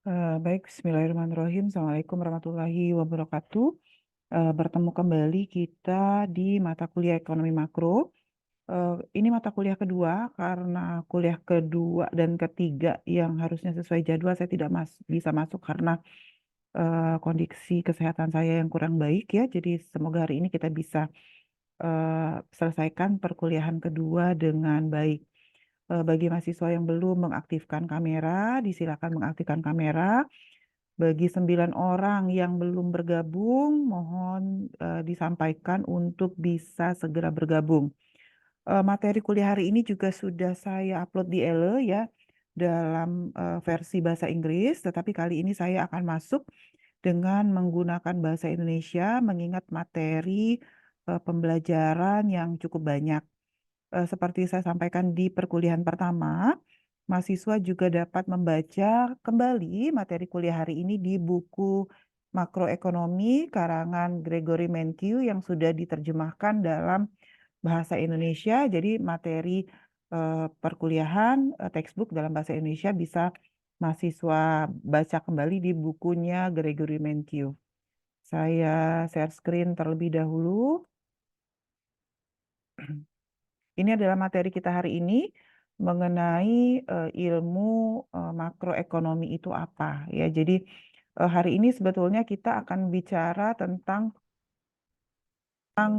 Baik, Bismillahirrahmanirrahim. Assalamualaikum warahmatullahi wabarakatuh. Bertemu kembali kita di mata kuliah ekonomi makro. Ini mata kuliah kedua karena kuliah kedua dan ketiga yang harusnya sesuai jadwal saya tidak bisa masuk karena kondisi kesehatan saya yang kurang baik ya. Jadi semoga hari ini kita bisa selesaikan perkuliahan kedua dengan baik. Bagi mahasiswa yang belum mengaktifkan kamera, disilakan mengaktifkan kamera. Bagi 9 orang yang belum bergabung, mohon disampaikan untuk bisa segera bergabung. Materi kuliah hari ini juga sudah saya upload di ELE ya, dalam versi bahasa Inggris, tetapi kali ini saya akan masuk dengan menggunakan bahasa Indonesia, mengingat materi pembelajaran yang cukup banyak. Seperti saya sampaikan di perkuliahan pertama, mahasiswa juga dapat membaca kembali materi kuliah hari ini di buku Makroekonomi karangan Gregory Mankiw yang sudah diterjemahkan dalam bahasa Indonesia. Jadi materi perkuliahan textbook dalam bahasa Indonesia bisa mahasiswa baca kembali di bukunya Gregory Mankiw. Saya share screen terlebih dahulu. Ini adalah materi kita hari ini mengenai ilmu makroekonomi itu apa ya. Jadi hari ini sebetulnya kita akan bicara tentang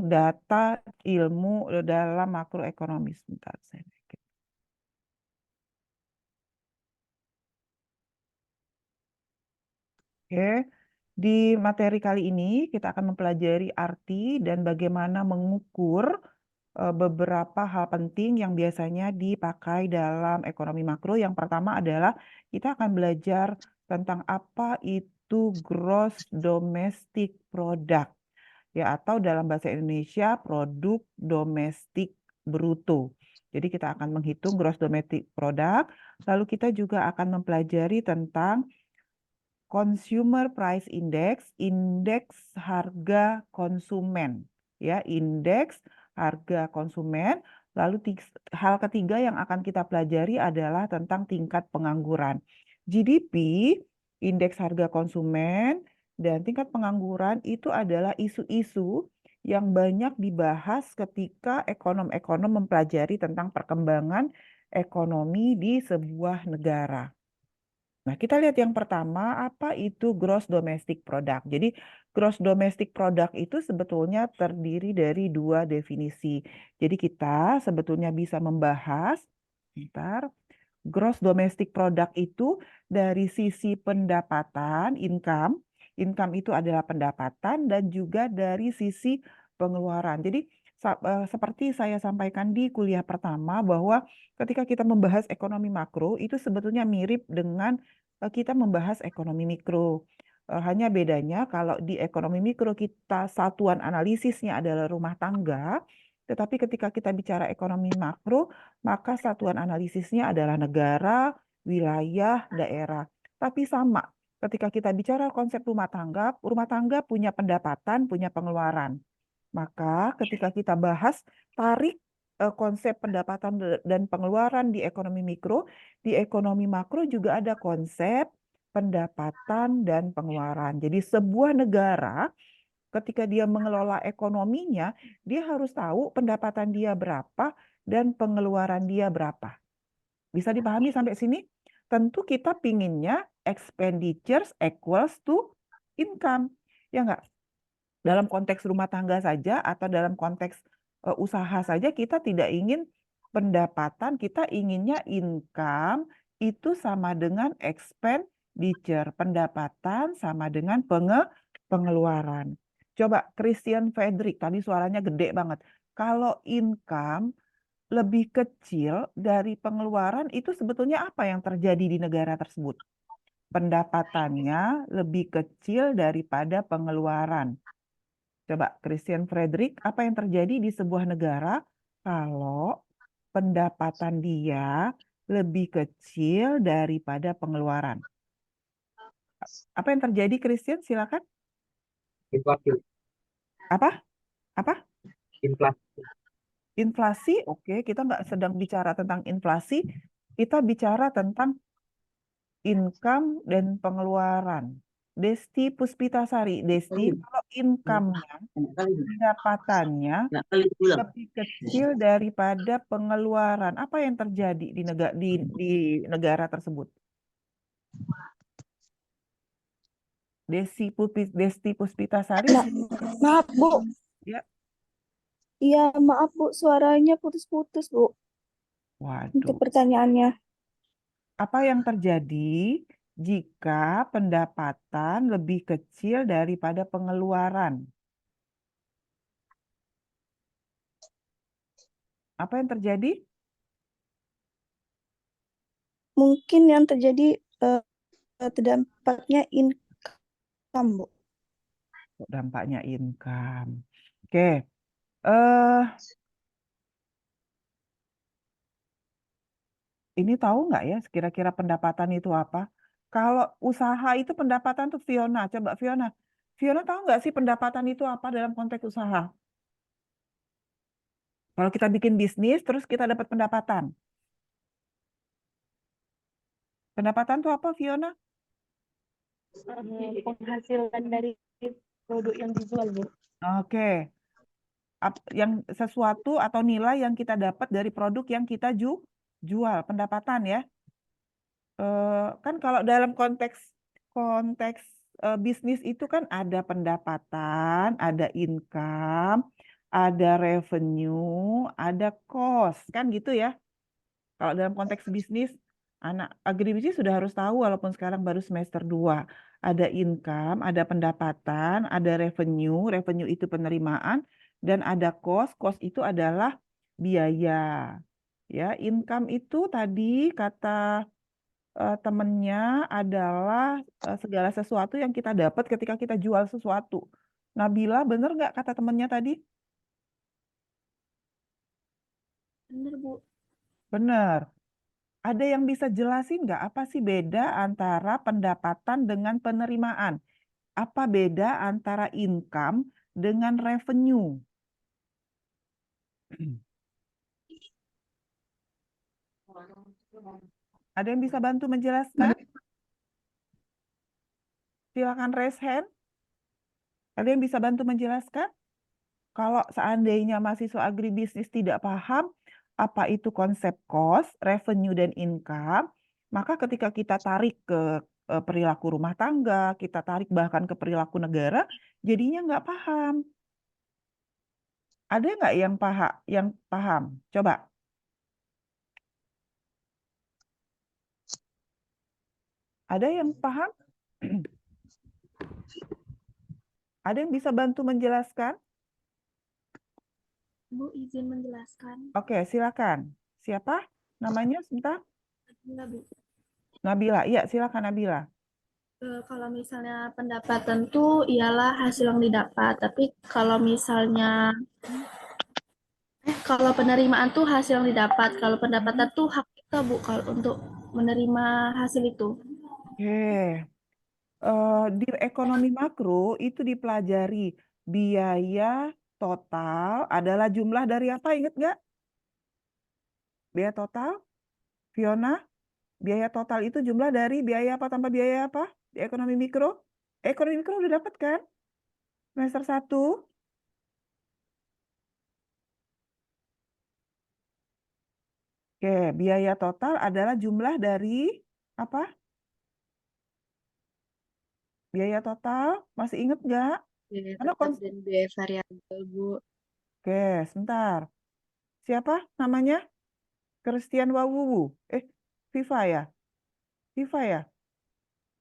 data ilmu dalam makroekonomi. Sebentar, saya bikin. Oke, di materi kali ini kita akan mempelajari arti dan bagaimana mengukur beberapa hal penting yang biasanya dipakai dalam ekonomi makro. Yang pertama adalah kita akan belajar tentang apa itu gross domestic product, ya, atau dalam bahasa Indonesia produk domestik bruto. Jadi kita akan menghitung gross domestic product, lalu kita juga akan mempelajari tentang Consumer Price Index, indeks harga konsumen, ya, indeks harga konsumen. Lalu hal ketiga yang akan kita pelajari adalah tentang tingkat pengangguran. GDP, indeks harga konsumen, dan tingkat pengangguran itu adalah isu-isu yang banyak dibahas ketika ekonom-ekonom mempelajari tentang perkembangan ekonomi di sebuah negara. Nah, kita lihat yang pertama, apa itu gross domestic product. Jadi, gross domestic product itu sebetulnya terdiri dari dua definisi. Jadi, kita sebetulnya bisa membahas, bentar, gross domestic product itu dari sisi pendapatan, income. Income itu adalah pendapatan dan juga dari sisi pengeluaran. Jadi, seperti saya sampaikan di kuliah pertama bahwa ketika kita membahas ekonomi makro itu sebetulnya mirip dengan kita membahas ekonomi mikro. Hanya bedanya kalau di ekonomi mikro kita satuan analisisnya adalah rumah tangga, tetapi ketika kita bicara ekonomi makro, maka satuan analisisnya adalah negara, wilayah, daerah. Tapi sama, ketika kita bicara konsep rumah tangga punya pendapatan, punya pengeluaran. Maka ketika kita bahas tarik konsep pendapatan dan pengeluaran di ekonomi mikro, di ekonomi makro juga ada konsep pendapatan dan pengeluaran. Jadi sebuah negara ketika dia mengelola ekonominya, dia harus tahu pendapatan dia berapa dan pengeluaran dia berapa. Bisa dipahami sampai sini? Tentu kita pinginnya expenditures equals to income. Ya enggak? Dalam konteks rumah tangga saja atau dalam konteks usaha saja kita tidak ingin pendapatan, kita inginnya income itu sama dengan expenditure. Pendapatan sama dengan pengeluaran. Coba Christian Frederick, tadi suaranya gede banget. Kalau income lebih kecil dari pengeluaran, itu sebetulnya apa yang terjadi di negara tersebut? Pendapatannya lebih kecil daripada pengeluaran. Coba Christian Frederick, apa yang terjadi di sebuah negara kalau pendapatan dia lebih kecil daripada pengeluaran? Apa yang terjadi, Christian? Silakan. Inflasi, Apa? Apa? inflasi. Inflasi? Oke, kita nggak sedang bicara tentang inflasi. Kita bicara tentang income dan pengeluaran. Desti Puspitasari. Desti, kalau income-nya, pendapatannya lebih kecil daripada pengeluaran, apa yang terjadi di negara tersebut? Desti Puspitasari, Maaf, Bu. ya. Iya, maaf, Bu. Suaranya putus-putus, Bu. Untuk Waduh, pertanyaannya. apa yang terjadi jika pendapatan lebih kecil daripada pengeluaran? Apa yang terjadi? Mungkin yang terjadi terdampaknya income, Bu. Dampaknya income. Oke, eh ini tahu nggak ya kira-kira pendapatan itu apa? Kalau usaha itu pendapatan tuh Fiona, coba Fiona. Fiona tahu nggak sih pendapatan itu apa dalam konteks usaha? Kalau kita bikin bisnis, terus kita dapat pendapatan. Pendapatan tuh apa, Fiona? Penghasilan dari produk yang dijual, Bu. Oke, yang sesuatu atau nilai yang kita dapat dari produk yang kita jual, pendapatan ya. Kan kalau dalam konteks konteks bisnis itu kan ada pendapatan, ada income, ada revenue, ada cost, kan gitu ya. Kalau dalam konteks bisnis, anak agribisnis sudah harus tahu walaupun sekarang baru semester 2. Ada income, ada pendapatan, ada revenue, revenue itu penerimaan, dan ada cost, cost itu adalah biaya. Ya, income itu tadi kata temennya adalah segala sesuatu yang kita dapat ketika kita jual sesuatu. Nabila, bener nggak kata temennya tadi? Benar, Bu. Bener. Ada yang bisa jelasin nggak apa sih beda antara pendapatan dengan penerimaan? Apa beda antara income dengan revenue? Ada yang bisa bantu menjelaskan? Silakan raise hand. Ada yang bisa bantu menjelaskan? Kalau seandainya mahasiswa agribisnis tidak paham apa itu konsep cost, revenue, dan income, maka ketika kita tarik ke perilaku rumah tangga, kita tarik bahkan ke perilaku negara, jadinya nggak paham. Ada nggak yang paham? Coba. Ada yang paham? Ada yang bisa bantu menjelaskan? Bu, izin menjelaskan. Oke, silakan. Siapa namanya? Sebentar. Enggak, Bu. Nabila. Iya, silakan Nabila. Kalau misalnya pendapatan tuh ialah hasil yang didapat, tapi kalau penerimaan tuh hasil yang didapat, kalau pendapatan tuh hak kita, Bu, kalau untuk menerima hasil itu. Oke. Di ekonomi makro itu dipelajari biaya total adalah jumlah dari apa? Ingat nggak? Biaya total, Fiona? Biaya total itu jumlah dari biaya apa tambah biaya apa? Di ekonomi mikro? Ekonomi mikro udah dapat kan? Semester 1. Oke, biaya total adalah jumlah dari apa? Biaya total, masih inget nggak? Biaya Karena tetap dan biaya variabel, Bu. Oke, sebentar. Siapa namanya? Christian Wawuwu. Viva ya? Viva ya?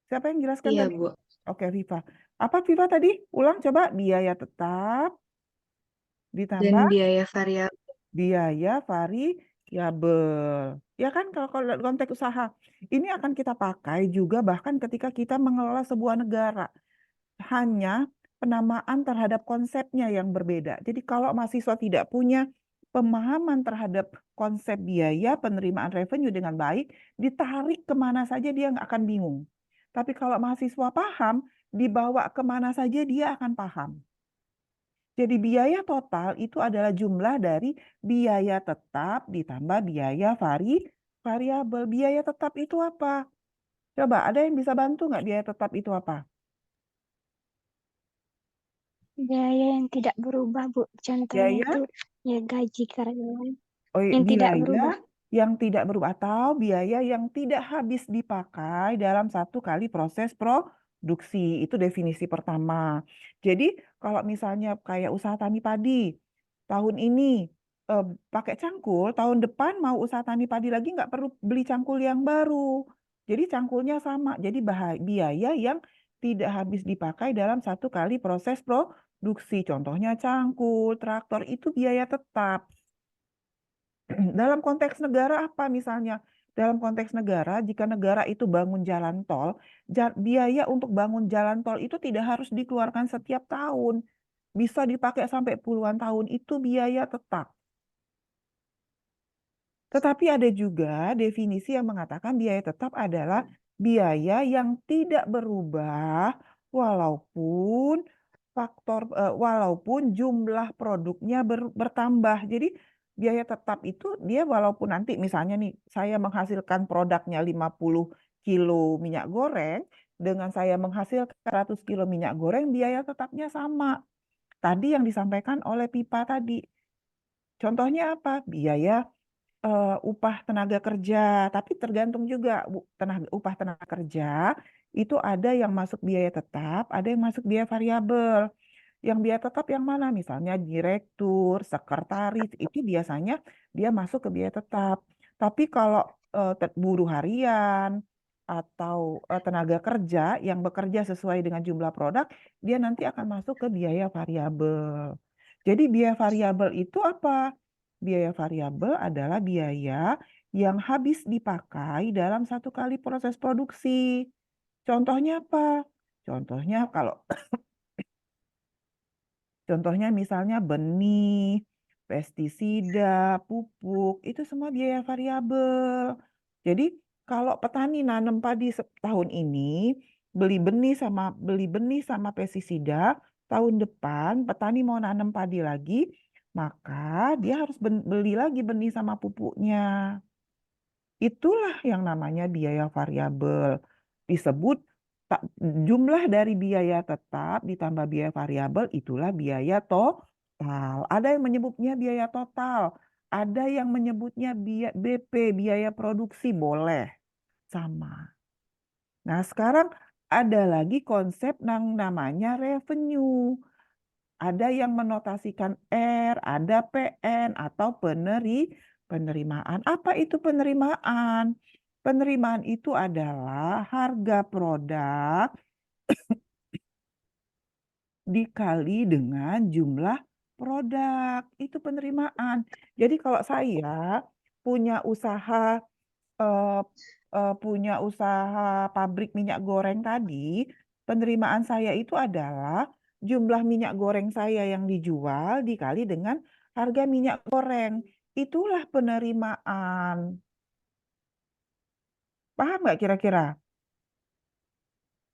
Siapa yang jelaskan Iya, tadi? Bu. Oke, Viva. Apa Viva tadi? Ulang coba. Biaya tetap Dan ditambah biaya variabel. biaya variabel. Ya kan kalau dalam konteks usaha. Ini akan kita pakai juga bahkan ketika kita mengelola sebuah negara. Hanya penamaan terhadap konsepnya yang berbeda. Jadi kalau mahasiswa tidak punya pemahaman terhadap konsep biaya, penerimaan revenue dengan baik, ditarik kemana saja dia nggak akan bingung. Tapi kalau mahasiswa paham, dibawa kemana saja dia akan paham. Jadi biaya total itu adalah jumlah dari biaya tetap ditambah biaya variabel. Biaya tetap itu apa? Coba, ada yang bisa bantu nggak biaya tetap itu apa? Biaya yang tidak berubah, Bu. Contohnya Biaya? itu ya gaji karyawan Oh, yang tidak biaya berubah. yang tidak berubah atau biaya yang tidak habis dipakai dalam satu kali proses produksi. Itu definisi pertama. Jadi kalau misalnya kayak usaha tani padi, tahun ini eh, pakai cangkul, tahun depan mau usaha tani padi lagi nggak perlu beli cangkul yang baru. Jadi cangkulnya sama. Jadi biaya yang tidak habis dipakai dalam satu kali proses produksi. Contohnya cangkul, traktor, itu biaya tetap. Dalam konteks negara apa misalnya? Dalam konteks negara, jika negara itu bangun jalan tol, biaya untuk bangun jalan tol itu tidak harus dikeluarkan setiap tahun. Bisa dipakai sampai puluhan tahun, itu biaya tetap. Tetapi ada juga definisi yang mengatakan biaya tetap adalah biaya yang tidak berubah walaupun walaupun jumlah produknya bertambah. Jadi biaya tetap itu dia walaupun nanti misalnya nih saya menghasilkan produknya 50 kilo minyak goreng dengan saya menghasilkan 100 kilo minyak goreng biaya tetapnya sama. Tadi yang disampaikan oleh Pipa tadi. Contohnya apa? Biaya upah tenaga kerja, tapi tergantung juga upah tenaga kerja itu ada yang masuk biaya tetap, ada yang masuk biaya variabel. Yang biaya tetap yang mana? Misalnya direktur, sekretaris, itu biasanya dia masuk ke biaya tetap. Tapi kalau buruh harian atau tenaga kerja yang bekerja sesuai dengan jumlah produk, dia nanti akan masuk ke biaya variabel. Jadi biaya variabel itu apa? Biaya variabel adalah biaya yang habis dipakai dalam satu kali proses produksi. Contohnya apa? Contohnya contohnya misalnya benih, pestisida, pupuk, itu semua biaya variabel. Jadi kalau petani nanam padi tahun ini, beli benih sama pestisida, tahun depan petani mau nanam padi lagi, maka dia harus beli lagi benih sama pupuknya. Itulah yang namanya biaya variabel. Disebut jumlah dari biaya tetap ditambah biaya variabel itulah biaya total. Ada yang menyebutnya biaya total, ada yang menyebutnya BP, biaya produksi boleh sama. Nah, sekarang ada lagi konsep yang namanya revenue. Ada yang menotasikan R, ada PN atau penerimaan. Apa itu penerimaan? Penerimaan itu adalah harga produk dikali dengan jumlah produk. Itu penerimaan. Jadi kalau saya punya usaha eh, punya usaha pabrik minyak goreng tadi, penerimaan saya itu adalah jumlah minyak goreng saya yang dijual dikali dengan harga minyak goreng. Itulah penerimaan. Paham nggak kira-kira?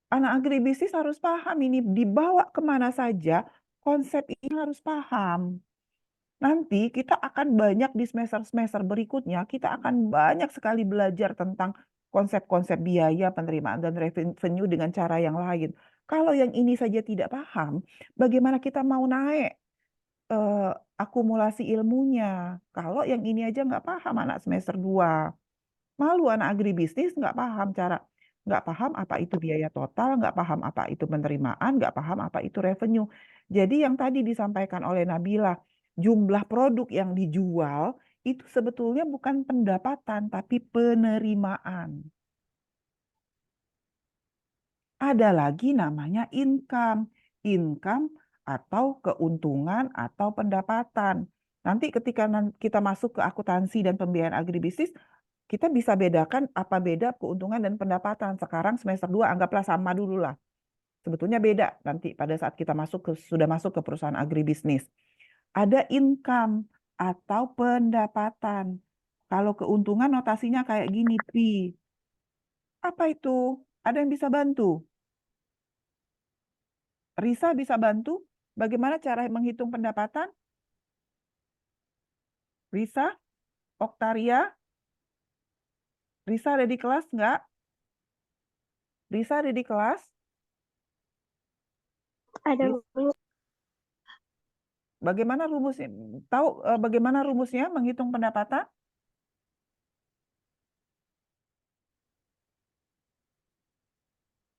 Anak agribisnis harus paham ini dibawa kemana saja, konsep ini harus paham. Nanti kita akan banyak di semester-semester berikutnya, kita akan banyak sekali belajar tentang konsep-konsep biaya, penerimaan, dan revenue dengan cara yang lain. Kalau yang ini saja tidak paham, bagaimana kita mau naik eh, akumulasi ilmunya? Kalau yang ini aja nggak paham anak semester 2. Malu anak agribisnis nggak paham apa itu biaya total, nggak paham apa itu penerimaan, nggak paham apa itu revenue. Jadi yang tadi disampaikan oleh Nabila, jumlah produk yang dijual itu sebetulnya bukan pendapatan, tapi penerimaan. Ada lagi namanya income. Income atau keuntungan atau pendapatan. Nanti ketika kita masuk ke akuntansi dan pembiayaan agribisnis, kita bisa bedakan apa beda keuntungan dan pendapatan. Sekarang semester 2 anggaplah sama dulu lah. Sebetulnya beda nanti pada saat kita sudah masuk ke perusahaan agribisnis. Ada income atau pendapatan. Kalau keuntungan notasinya kayak gini, P. Apa itu? Ada yang bisa bantu? Risa bisa bantu? Bagaimana cara menghitung pendapatan? Risa? Oktaria? Risa ada di kelas nggak? Risa ada di kelas? Ada Ris, Bu. bagaimana rumusnya? Tahu bagaimana rumusnya menghitung pendapatan?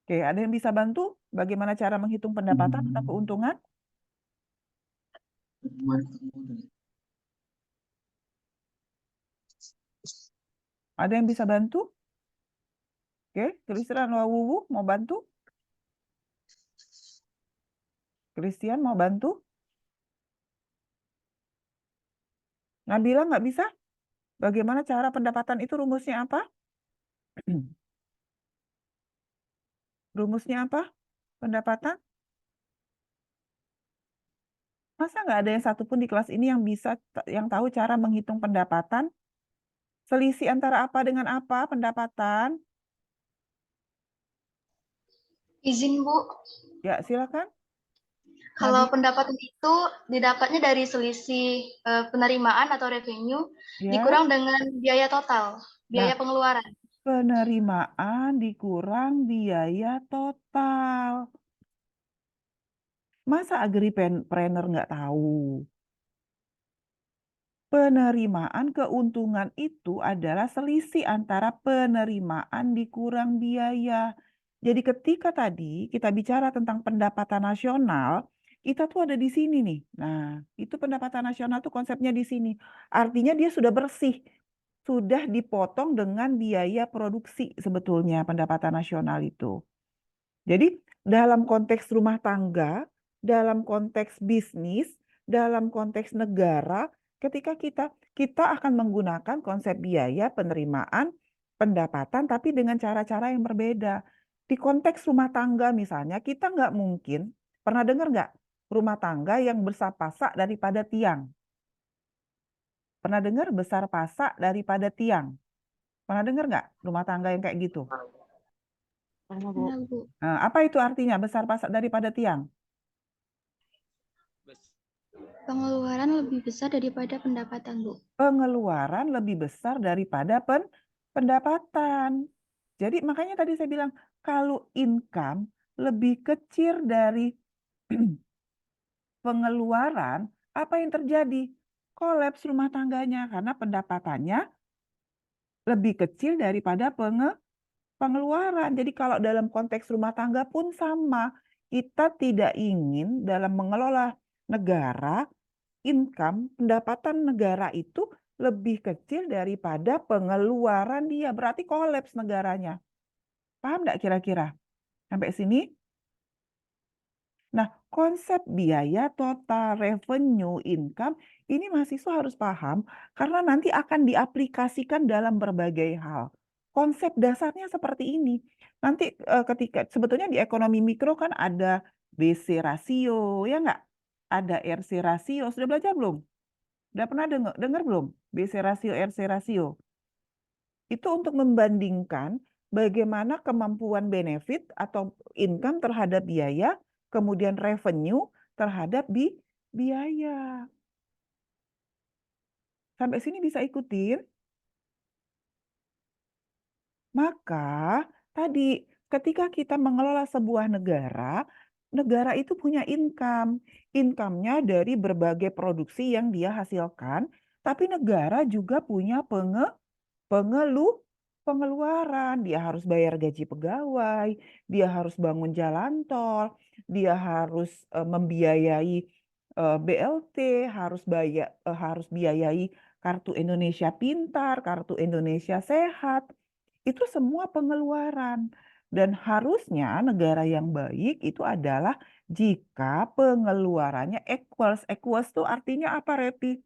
Oke, ada yang bisa bantu? Bagaimana cara menghitung pendapatan atau keuntungan? Ada yang bisa bantu? Oke, Christian Wuwu mau bantu? Christian mau bantu? Nabila nggak bisa? Bagaimana cara pendapatan itu rumusnya apa? Rumusnya apa? Pendapatan? Masa nggak ada yang satupun di kelas ini yang bisa, yang tahu cara menghitung pendapatan? Selisih antara apa dengan apa pendapatan? Izin Bu, Ya, silakan. kalau Nabi, pendapatan itu didapatnya dari selisih penerimaan atau revenue ya. dikurang dengan biaya total, Nah, biaya pengeluaran. penerimaan dikurang biaya total. Masa agripreneur nggak tahu? Penerimaan keuntungan itu adalah selisih antara penerimaan dikurang biaya. Jadi ketika tadi kita bicara tentang pendapatan nasional, kita tuh ada di sini nih. Nah, itu pendapatan nasional tuh konsepnya di sini. Artinya dia sudah bersih, sudah dipotong dengan biaya produksi sebetulnya pendapatan nasional itu. Jadi dalam konteks rumah tangga, dalam konteks bisnis, dalam konteks negara, ketika kita akan menggunakan konsep biaya penerimaan pendapatan, tapi dengan cara-cara yang berbeda. Di konteks rumah tangga misalnya, kita nggak mungkin, pernah dengar nggak rumah tangga yang besar pasak daripada tiang? Pernah dengar besar pasak daripada tiang? Pernah dengar nggak rumah tangga yang kayak gitu? Pernah Bu. Nah, Bu. Nah, apa itu artinya besar pasak daripada tiang? Pengeluaran lebih besar daripada pendapatan, Bu. Pengeluaran lebih besar daripada pendapatan. Jadi makanya tadi saya bilang kalau income lebih kecil dari pengeluaran, apa yang terjadi? Kolaps rumah tangganya karena pendapatannya lebih kecil daripada pengeluaran. Jadi kalau dalam konteks rumah tangga pun sama. Kita tidak ingin dalam mengelola negara, income, pendapatan negara itu lebih kecil daripada pengeluaran dia. Berarti kolaps negaranya. Paham nggak kira-kira? Sampai sini? Nah, konsep biaya total, revenue, income, ini mahasiswa harus paham karena nanti akan diaplikasikan dalam berbagai hal. Konsep dasarnya seperti ini. Nanti ketika, sebetulnya di ekonomi mikro kan ada BC rasio, ya nggak? Ada RC rasio, sudah belajar belum? Udah pernah dengar belum? BC rasio, RC rasio. Itu untuk membandingkan bagaimana kemampuan benefit atau income terhadap biaya, kemudian revenue terhadap biaya. Sampai sini bisa ikutin? Maka tadi ketika kita mengelola sebuah negara, negara itu punya income. Income-nya dari berbagai produksi yang dia hasilkan, tapi negara juga punya pengeluaran. Dia harus bayar gaji pegawai, dia harus bangun jalan tol, dia harus membiayai BLT, harus biayai kartu Indonesia Pintar, kartu Indonesia Sehat. Itu semua pengeluaran. Dan harusnya negara yang baik itu adalah jika pengeluarannya equals. Equals itu artinya apa, Revi?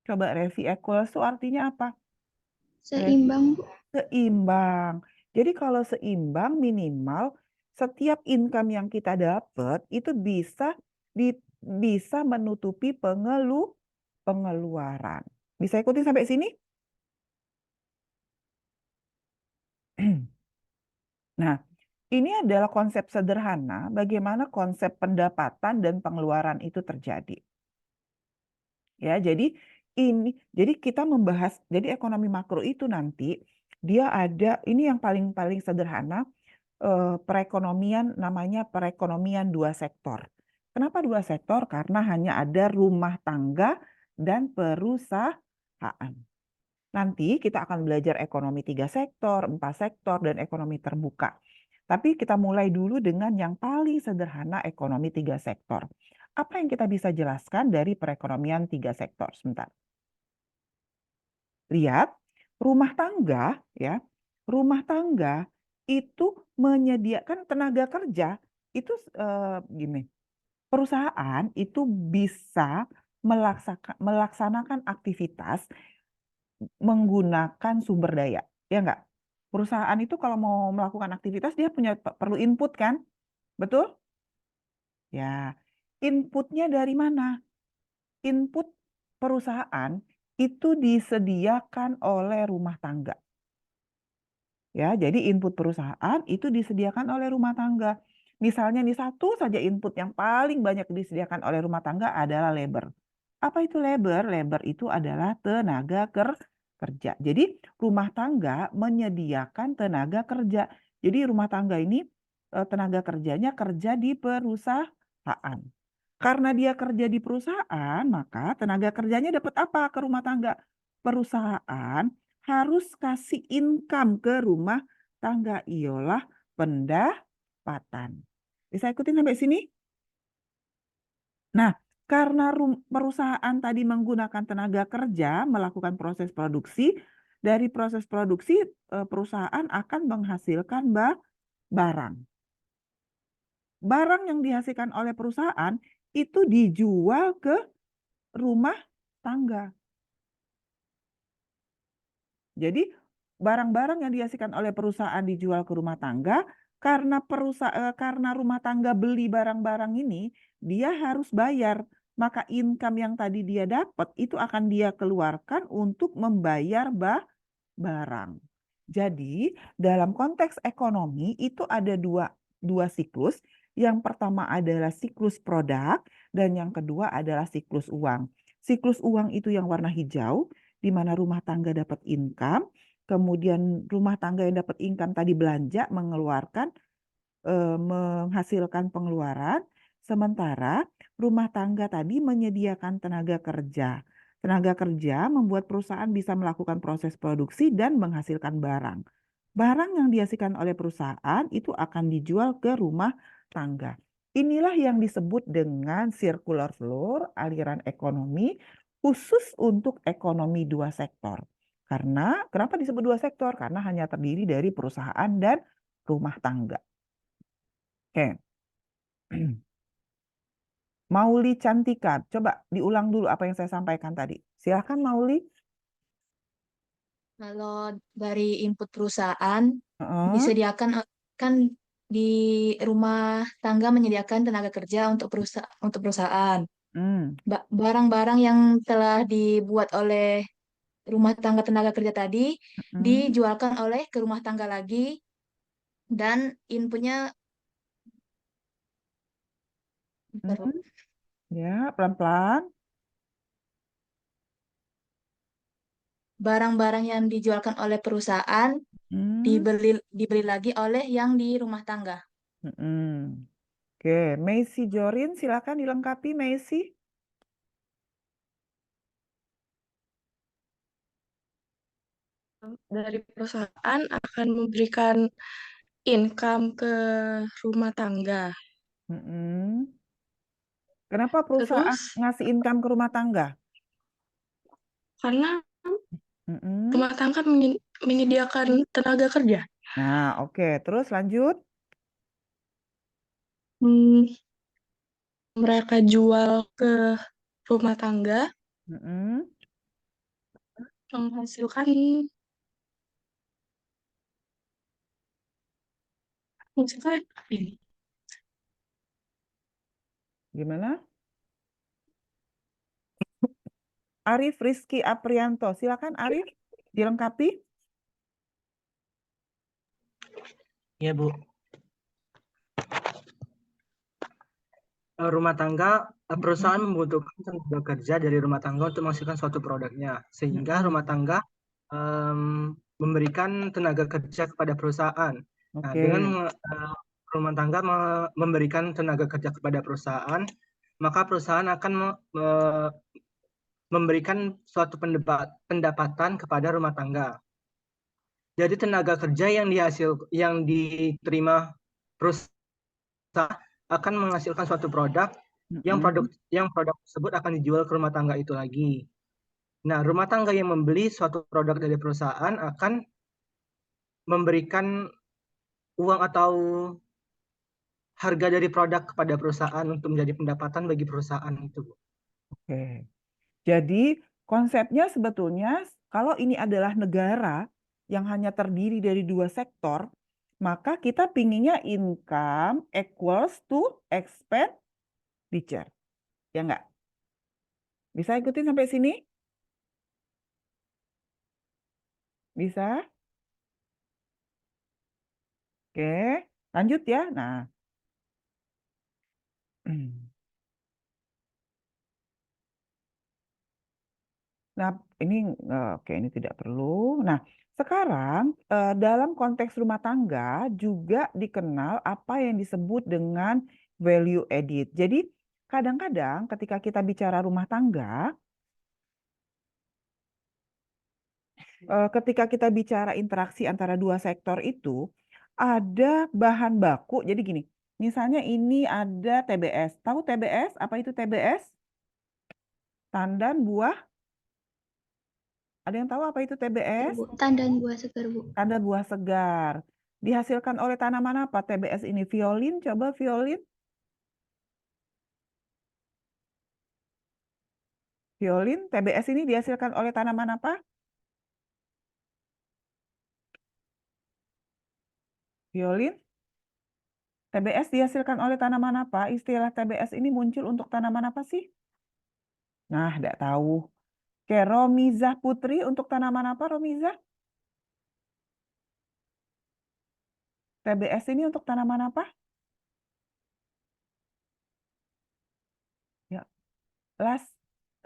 Coba Revi, equals itu artinya apa? Seimbang, Bu. Seimbang. Jadi kalau seimbang minimal setiap income yang kita dapat itu bisa menutupi pengeluaran. Bisa ikutin sampai sini? Nah, ini adalah konsep sederhana bagaimana konsep pendapatan dan pengeluaran itu terjadi. Ya, jadi kita membahas jadi ekonomi makro itu nanti dia ada ini yang paling sederhana perekonomian, namanya perekonomian dua sektor. Kenapa dua sektor? Karena hanya ada rumah tangga dan perusahaan. Nanti kita akan belajar ekonomi 3 sektor, 4 sektor, dan ekonomi terbuka. Tapi kita mulai dulu dengan yang paling sederhana, ekonomi 3 sektor. Apa yang kita bisa jelaskan dari perekonomian 3 sektor? Sebentar. Lihat, rumah tangga ya, rumah tangga itu menyediakan tenaga kerja itu gini. Perusahaan itu bisa melaksanakan aktivitas menggunakan sumber daya, ya enggak? Perusahaan itu kalau mau melakukan aktivitas dia perlu input kan? Betul? Ya, inputnya dari mana? Input perusahaan itu disediakan oleh rumah tangga. Ya, jadi input perusahaan itu disediakan oleh rumah tangga. Misalnya nih satu saja input yang paling banyak disediakan oleh rumah tangga adalah labor. Apa itu labor? Labor itu adalah tenaga kerja. Jadi rumah tangga menyediakan tenaga kerja. Jadi rumah tangga ini tenaga kerjanya kerja di perusahaan. Karena dia kerja di perusahaan, maka tenaga kerjanya dapat apa ke rumah tangga? Perusahaan harus kasih income ke rumah tangga, ialah pendapatan. Bisa ikutin sampai sini? Nah, karena perusahaan tadi menggunakan tenaga kerja melakukan proses produksi, dari proses produksi perusahaan akan menghasilkan barang. Barang yang dihasilkan oleh perusahaan itu dijual ke rumah tangga. Jadi barang-barang yang dihasilkan oleh perusahaan dijual ke rumah tangga, karena rumah tangga beli barang-barang ini, dia harus bayar. Maka income yang tadi dia dapat itu akan dia keluarkan untuk membayar barang. Jadi dalam konteks ekonomi itu ada dua siklus. Yang pertama adalah siklus produk dan yang kedua adalah siklus uang. Siklus uang itu yang warna hijau, di mana rumah tangga dapat income, kemudian rumah tangga yang dapat income tadi belanja, mengeluarkan, menghasilkan pengeluaran, sementara rumah tangga tadi menyediakan tenaga kerja. Tenaga kerja membuat perusahaan bisa melakukan proses produksi dan menghasilkan barang. Barang yang dihasilkan oleh perusahaan itu akan dijual ke rumah tangga. Inilah yang disebut dengan circular flow, aliran ekonomi, khusus untuk ekonomi dua sektor. Karena, kenapa disebut dua sektor? Karena hanya terdiri dari perusahaan dan rumah tangga. Oke. Mauli Cantika, coba diulang dulu apa yang saya sampaikan tadi. Silakan Mauli. Kalau dari input perusahaan Heeh. disediakan kan di rumah tangga menyediakan tenaga kerja untuk perusahaan. Barang-barang yang telah dibuat oleh rumah tangga tenaga kerja tadi dijualkan oleh ke rumah tangga lagi dan inputnya ya pelan-pelan. Barang-barang yang dijualkan oleh perusahaan dibeli lagi oleh yang di rumah tangga. Oke, Messi Jorin, silakan dilengkapi Messi. Dari perusahaan akan memberikan income ke rumah tangga. Kenapa perusahaan ngasih income ke rumah tangga? Karena rumah tangga menyediakan tenaga kerja. Nah, oke. Terus lanjut. Mereka jual ke rumah tangga, menghasilkan ini. Gimana? Arif Rizky Aprianto, silakan Arif dilengkapi. Iya, Bu. Rumah tangga, perusahaan membutuhkan tenaga kerja dari rumah tangga untuk menghasilkan suatu produknya, sehingga rumah tangga memberikan tenaga kerja kepada perusahaan. Nah, Oke. dengan rumah tangga memberikan tenaga kerja kepada perusahaan, maka perusahaan akan memberikan suatu pendapatan kepada rumah tangga. Jadi tenaga kerja yang diterima perusahaan akan menghasilkan suatu produk yang produk tersebut akan dijual ke rumah tangga itu lagi. Nah, rumah tangga yang membeli suatu produk dari perusahaan akan memberikan uang atau harga dari produk kepada perusahaan untuk menjadi pendapatan bagi perusahaan itu, Bu. Oke. Jadi konsepnya sebetulnya kalau ini adalah negara yang hanya terdiri dari 2 sektor, maka kita pinginnya income equals to expenditure. Ya enggak? Bisa ikutin sampai sini? Bisa? Oke, lanjut ya. Nah. Nah, ini tidak perlu. Nah, sekarang dalam konteks rumah tangga juga dikenal apa yang disebut dengan value added. Jadi, kadang-kadang ketika kita bicara rumah tangga, ketika kita bicara interaksi antara 2 sektor itu, ada bahan baku. Jadi gini, misalnya ini ada TBS. Tahu TBS? Apa itu TBS? Tandan buah. Ada yang tahu apa itu TBS? Tandan buah segar, Bu. Tandan buah segar. Dihasilkan oleh tanaman apa TBS ini? Violin, coba violin. Violin, TBS ini dihasilkan oleh tanaman apa? Violin. TBS dihasilkan oleh tanaman apa? Istilah TBS ini muncul untuk tanaman apa sih? Nah, tidak tahu. Oke, Romizah Putri untuk tanaman apa, Romizah? TBS ini untuk tanaman apa? Ya.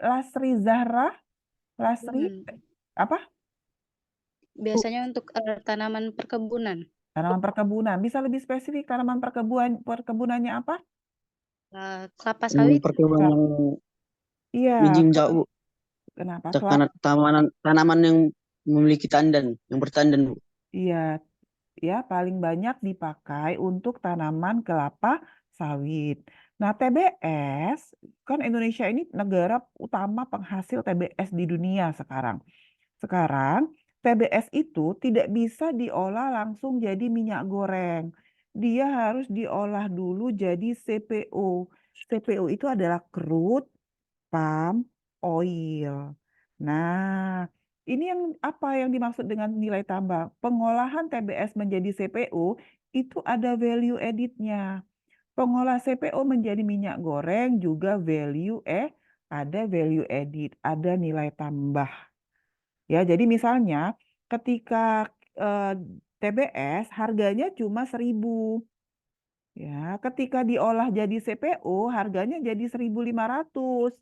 Lasri Zahra? Lasri apa? Biasanya untuk tanaman perkebunan. Tanaman perkebunan. Bisa lebih spesifik tanaman perkebunannya apa? Kelapa sawit. Perkebunan Iya. izin jauh, Bu. Kenapa? Tanaman yang memiliki tandan, yang bertandan, Bu. Iya, ya paling banyak dipakai untuk tanaman kelapa sawit. Nah, TBS, kan Indonesia ini negara utama penghasil TBS di dunia sekarang. Sekarang, TBS itu tidak bisa diolah langsung jadi minyak goreng. Dia harus diolah dulu jadi CPO. CPO itu adalah crude palm oil. Nah, ini apa yang dimaksud dengan nilai tambah? Pengolahan TBS menjadi CPO itu ada value added-nya. Pengolah CPO menjadi minyak goreng juga ada value added, ada nilai tambah. Ya, jadi misalnya ketika TBS harganya cuma 1.000. Ya, ketika diolah jadi CPO harganya jadi 1.500.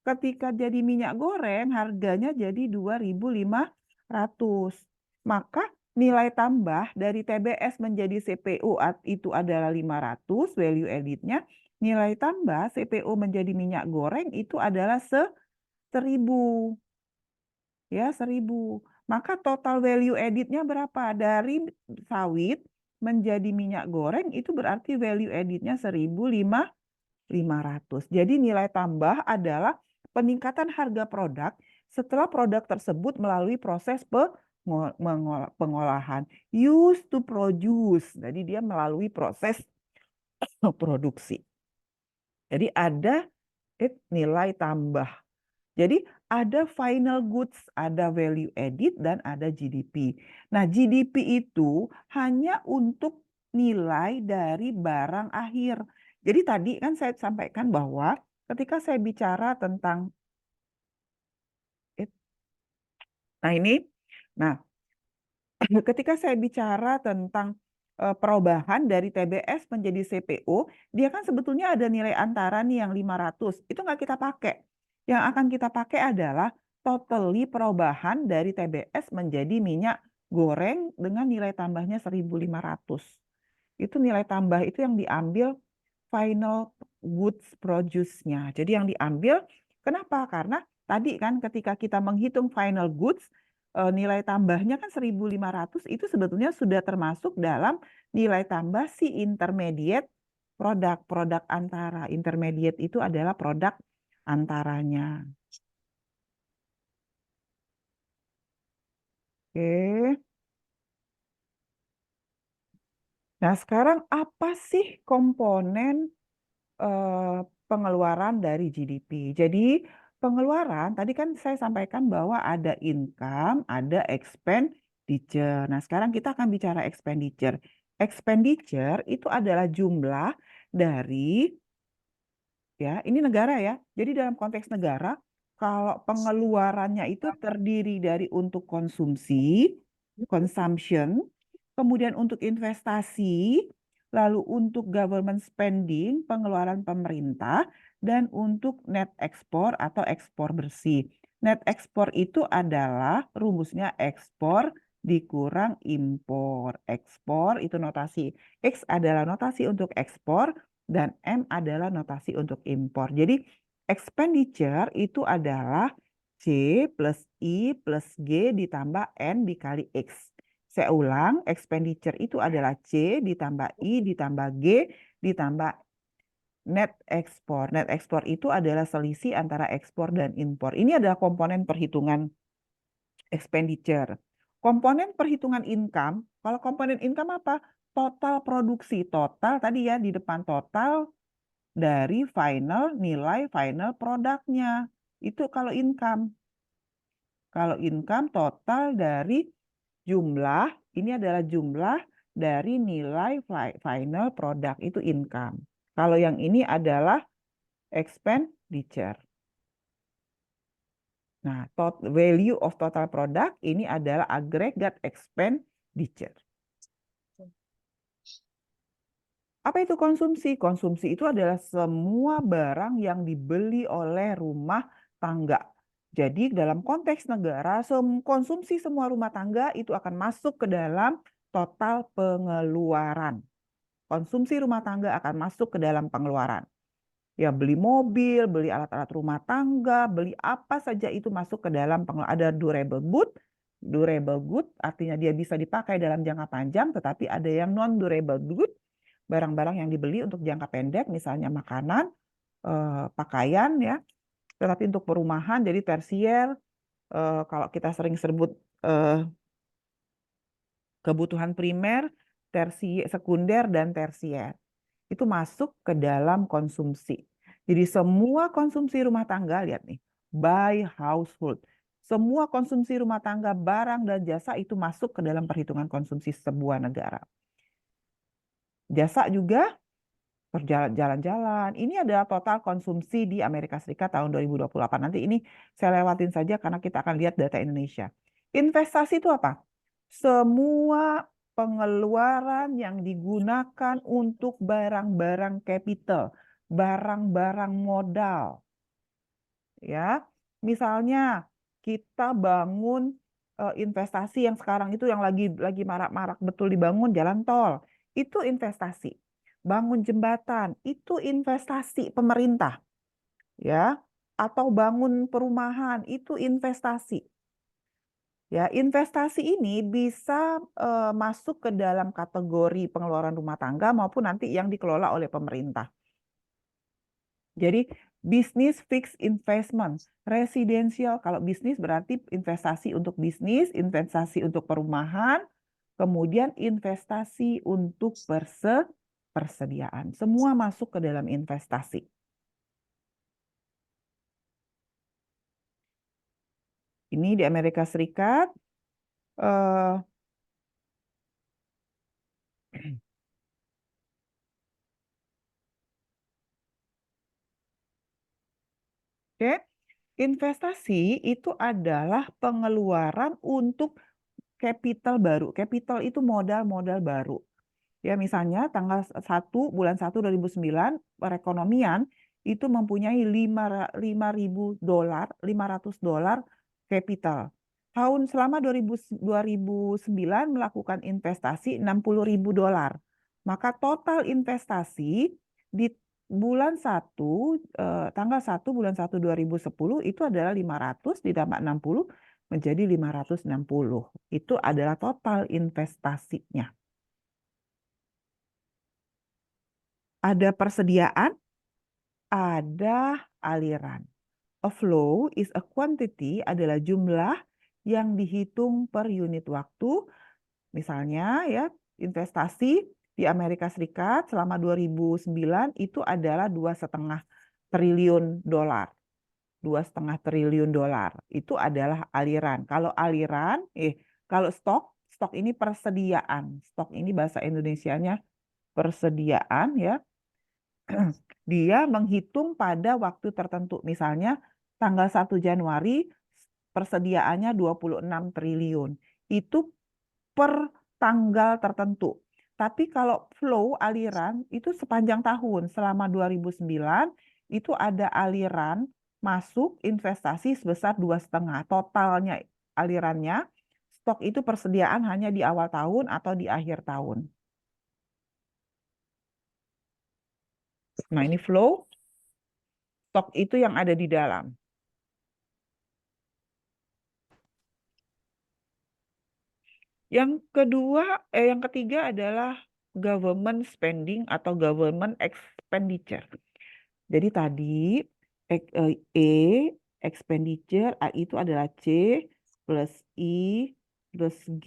Ketika jadi minyak goreng harganya jadi 2.500. Maka nilai tambah dari TBS menjadi CPO itu adalah 500 value added-nya. Nilai tambah CPO menjadi minyak goreng itu adalah 1.000. Ya, 1.000. Maka total value added-nya berapa? Dari sawit menjadi minyak goreng itu berarti value added-nya 1.500. Jadi nilai tambah adalah peningkatan harga produk setelah produk tersebut melalui proses pengolahan. Used to produce. Jadi dia melalui proses produksi. Jadi ada nilai tambah. Jadi ada final goods, ada value added, dan ada GDP. Nah, GDP itu hanya untuk nilai dari barang akhir. Jadi tadi kan saya sampaikan bahwa ketika saya bicara tentang ketika saya bicara tentang perubahan dari TBS menjadi CPO, dia kan sebetulnya ada nilai antara nih yang 500. Itu nggak kita pakai. Yang akan kita pakai adalah totally perubahan dari TBS menjadi minyak goreng dengan nilai tambahnya 1.500. Itu nilai tambah itu yang diambil final goods produce-nya. Jadi yang diambil, kenapa? Karena tadi kan ketika kita menghitung final goods, nilai tambahnya kan 1.500 itu sebetulnya sudah termasuk dalam nilai tambah si intermediate produk antara. Intermediate itu adalah produk antaranya. Oke. Nah, sekarang apa sih komponen pengeluaran dari GDP? Jadi pengeluaran, tadi kan saya sampaikan bahwa ada income, ada expenditure. Nah, sekarang kita akan bicara expenditure. Expenditure itu adalah jumlah dari, ya, ini negara ya. Jadi dalam konteks negara, kalau pengeluarannya itu terdiri dari untuk konsumsi, consumption, kemudian untuk investasi, lalu untuk government spending, pengeluaran pemerintah, dan untuk net ekspor atau ekspor bersih. Net ekspor itu adalah rumusnya ekspor dikurang impor. Ekspor itu notasi. X adalah notasi untuk ekspor, dan M adalah notasi untuk impor. Jadi expenditure itu adalah C plus I plus G ditambah N dikali X. Saya ulang, expenditure itu adalah C ditambah I ditambah G ditambah net ekspor. Net ekspor itu adalah selisih antara ekspor dan impor. Ini adalah komponen perhitungan expenditure. Komponen perhitungan income, kalau komponen income apa? Total produksi. Total tadi ya di depan total dari nilai final produknya. Itu kalau income. Kalau income total dari jumlah, ini adalah jumlah dari nilai final produk, itu income. Kalau yang ini adalah expenditure. Nah, value of total product ini adalah aggregate expenditure. Apa itu konsumsi? Konsumsi itu adalah semua barang yang dibeli oleh rumah tangga. Jadi dalam konteks negara, konsumsi semua rumah tangga itu akan masuk ke dalam total pengeluaran. Konsumsi rumah tangga akan masuk ke dalam pengeluaran. Ya, beli mobil, beli alat-alat rumah tangga, beli apa saja itu masuk ke dalam pengeluaran. Ada durable good artinya dia bisa dipakai dalam jangka panjang, tetapi ada yang non-durable good, barang-barang yang dibeli untuk jangka pendek, misalnya makanan, pakaian ya. Tetapi untuk perumahan, jadi tersier, kalau kita sering sebut kebutuhan primer, sekunder, dan tersier. Itu masuk ke dalam konsumsi. Jadi semua konsumsi rumah tangga, lihat nih, by household. Semua konsumsi rumah tangga, barang dan jasa itu masuk ke dalam perhitungan konsumsi sebuah negara. Jasa juga jalan-jalan. Ini adalah total konsumsi di Amerika Serikat tahun 2028. Nanti ini saya lewatin saja karena kita akan lihat data Indonesia. Investasi itu apa? Semua pengeluaran yang digunakan untuk barang-barang capital, barang-barang modal. Ya, misalnya kita bangun investasi yang sekarang itu yang lagi marak-marak betul dibangun, jalan tol. Itu investasi. Bangun jembatan, itu investasi pemerintah. Ya, atau bangun perumahan, itu investasi. Ya, investasi ini bisa masuk ke dalam kategori pengeluaran rumah tangga maupun nanti yang dikelola oleh pemerintah. Jadi bisnis fixed investment, residensial, kalau bisnis berarti investasi untuk bisnis, investasi untuk perumahan, kemudian investasi untuk persediaan. Semua masuk ke dalam investasi. Ini di Amerika Serikat. Oke, investasi itu adalah pengeluaran untuk capital baru. Capital itu modal-modal baru. Ya, misalnya tanggal 1 bulan 1 2009 perekonomian itu mempunyai $5.000 capital. selama 2009 melakukan investasi $60.000. Maka total investasi di bulan 1, tanggal 1 bulan 1 2010 itu adalah 500 ditambah 60 menjadi 560. Itu adalah total investasinya. Ada persediaan, ada aliran. A flow is a quantity adalah jumlah yang dihitung per unit waktu. Misalnya ya, investasi di Amerika Serikat selama 2009 itu adalah 2,5 triliun dolar. 2,5 triliun dolar. Itu adalah aliran. Kalau aliran, kalau stok ini persediaan. Stok ini bahasa Indonesianya persediaan ya. Dia menghitung pada waktu tertentu. Misalnya tanggal 1 Januari persediaannya 26 triliun. Itu per tanggal tertentu. Tapi kalau flow aliran itu sepanjang tahun. Selama 2009 itu ada aliran masuk investasi sebesar 2,5. Totalnya alirannya stok itu persediaan hanya di awal tahun atau di akhir tahun. Nah, ini flow, stok itu yang ada di dalam. Yang ketiga adalah government spending atau government expenditure. Jadi tadi expenditure itu adalah C plus I plus G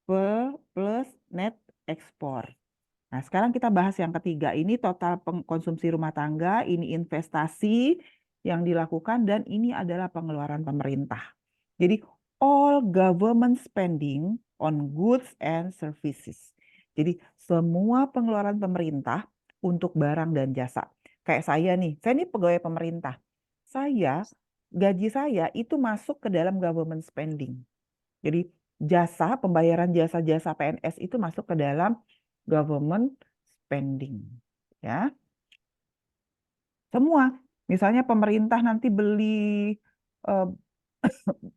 plus net export. Nah, sekarang kita bahas yang ketiga. Ini total konsumsi rumah tangga, ini investasi yang dilakukan, dan ini adalah pengeluaran pemerintah. Jadi, all government spending on goods and services. Jadi, semua pengeluaran pemerintah untuk barang dan jasa. Kayak saya nih pegawai pemerintah. Gaji saya itu masuk ke dalam government spending. Jadi, pembayaran jasa-jasa PNS itu masuk ke dalam government spending, ya. Semua, misalnya pemerintah nanti beli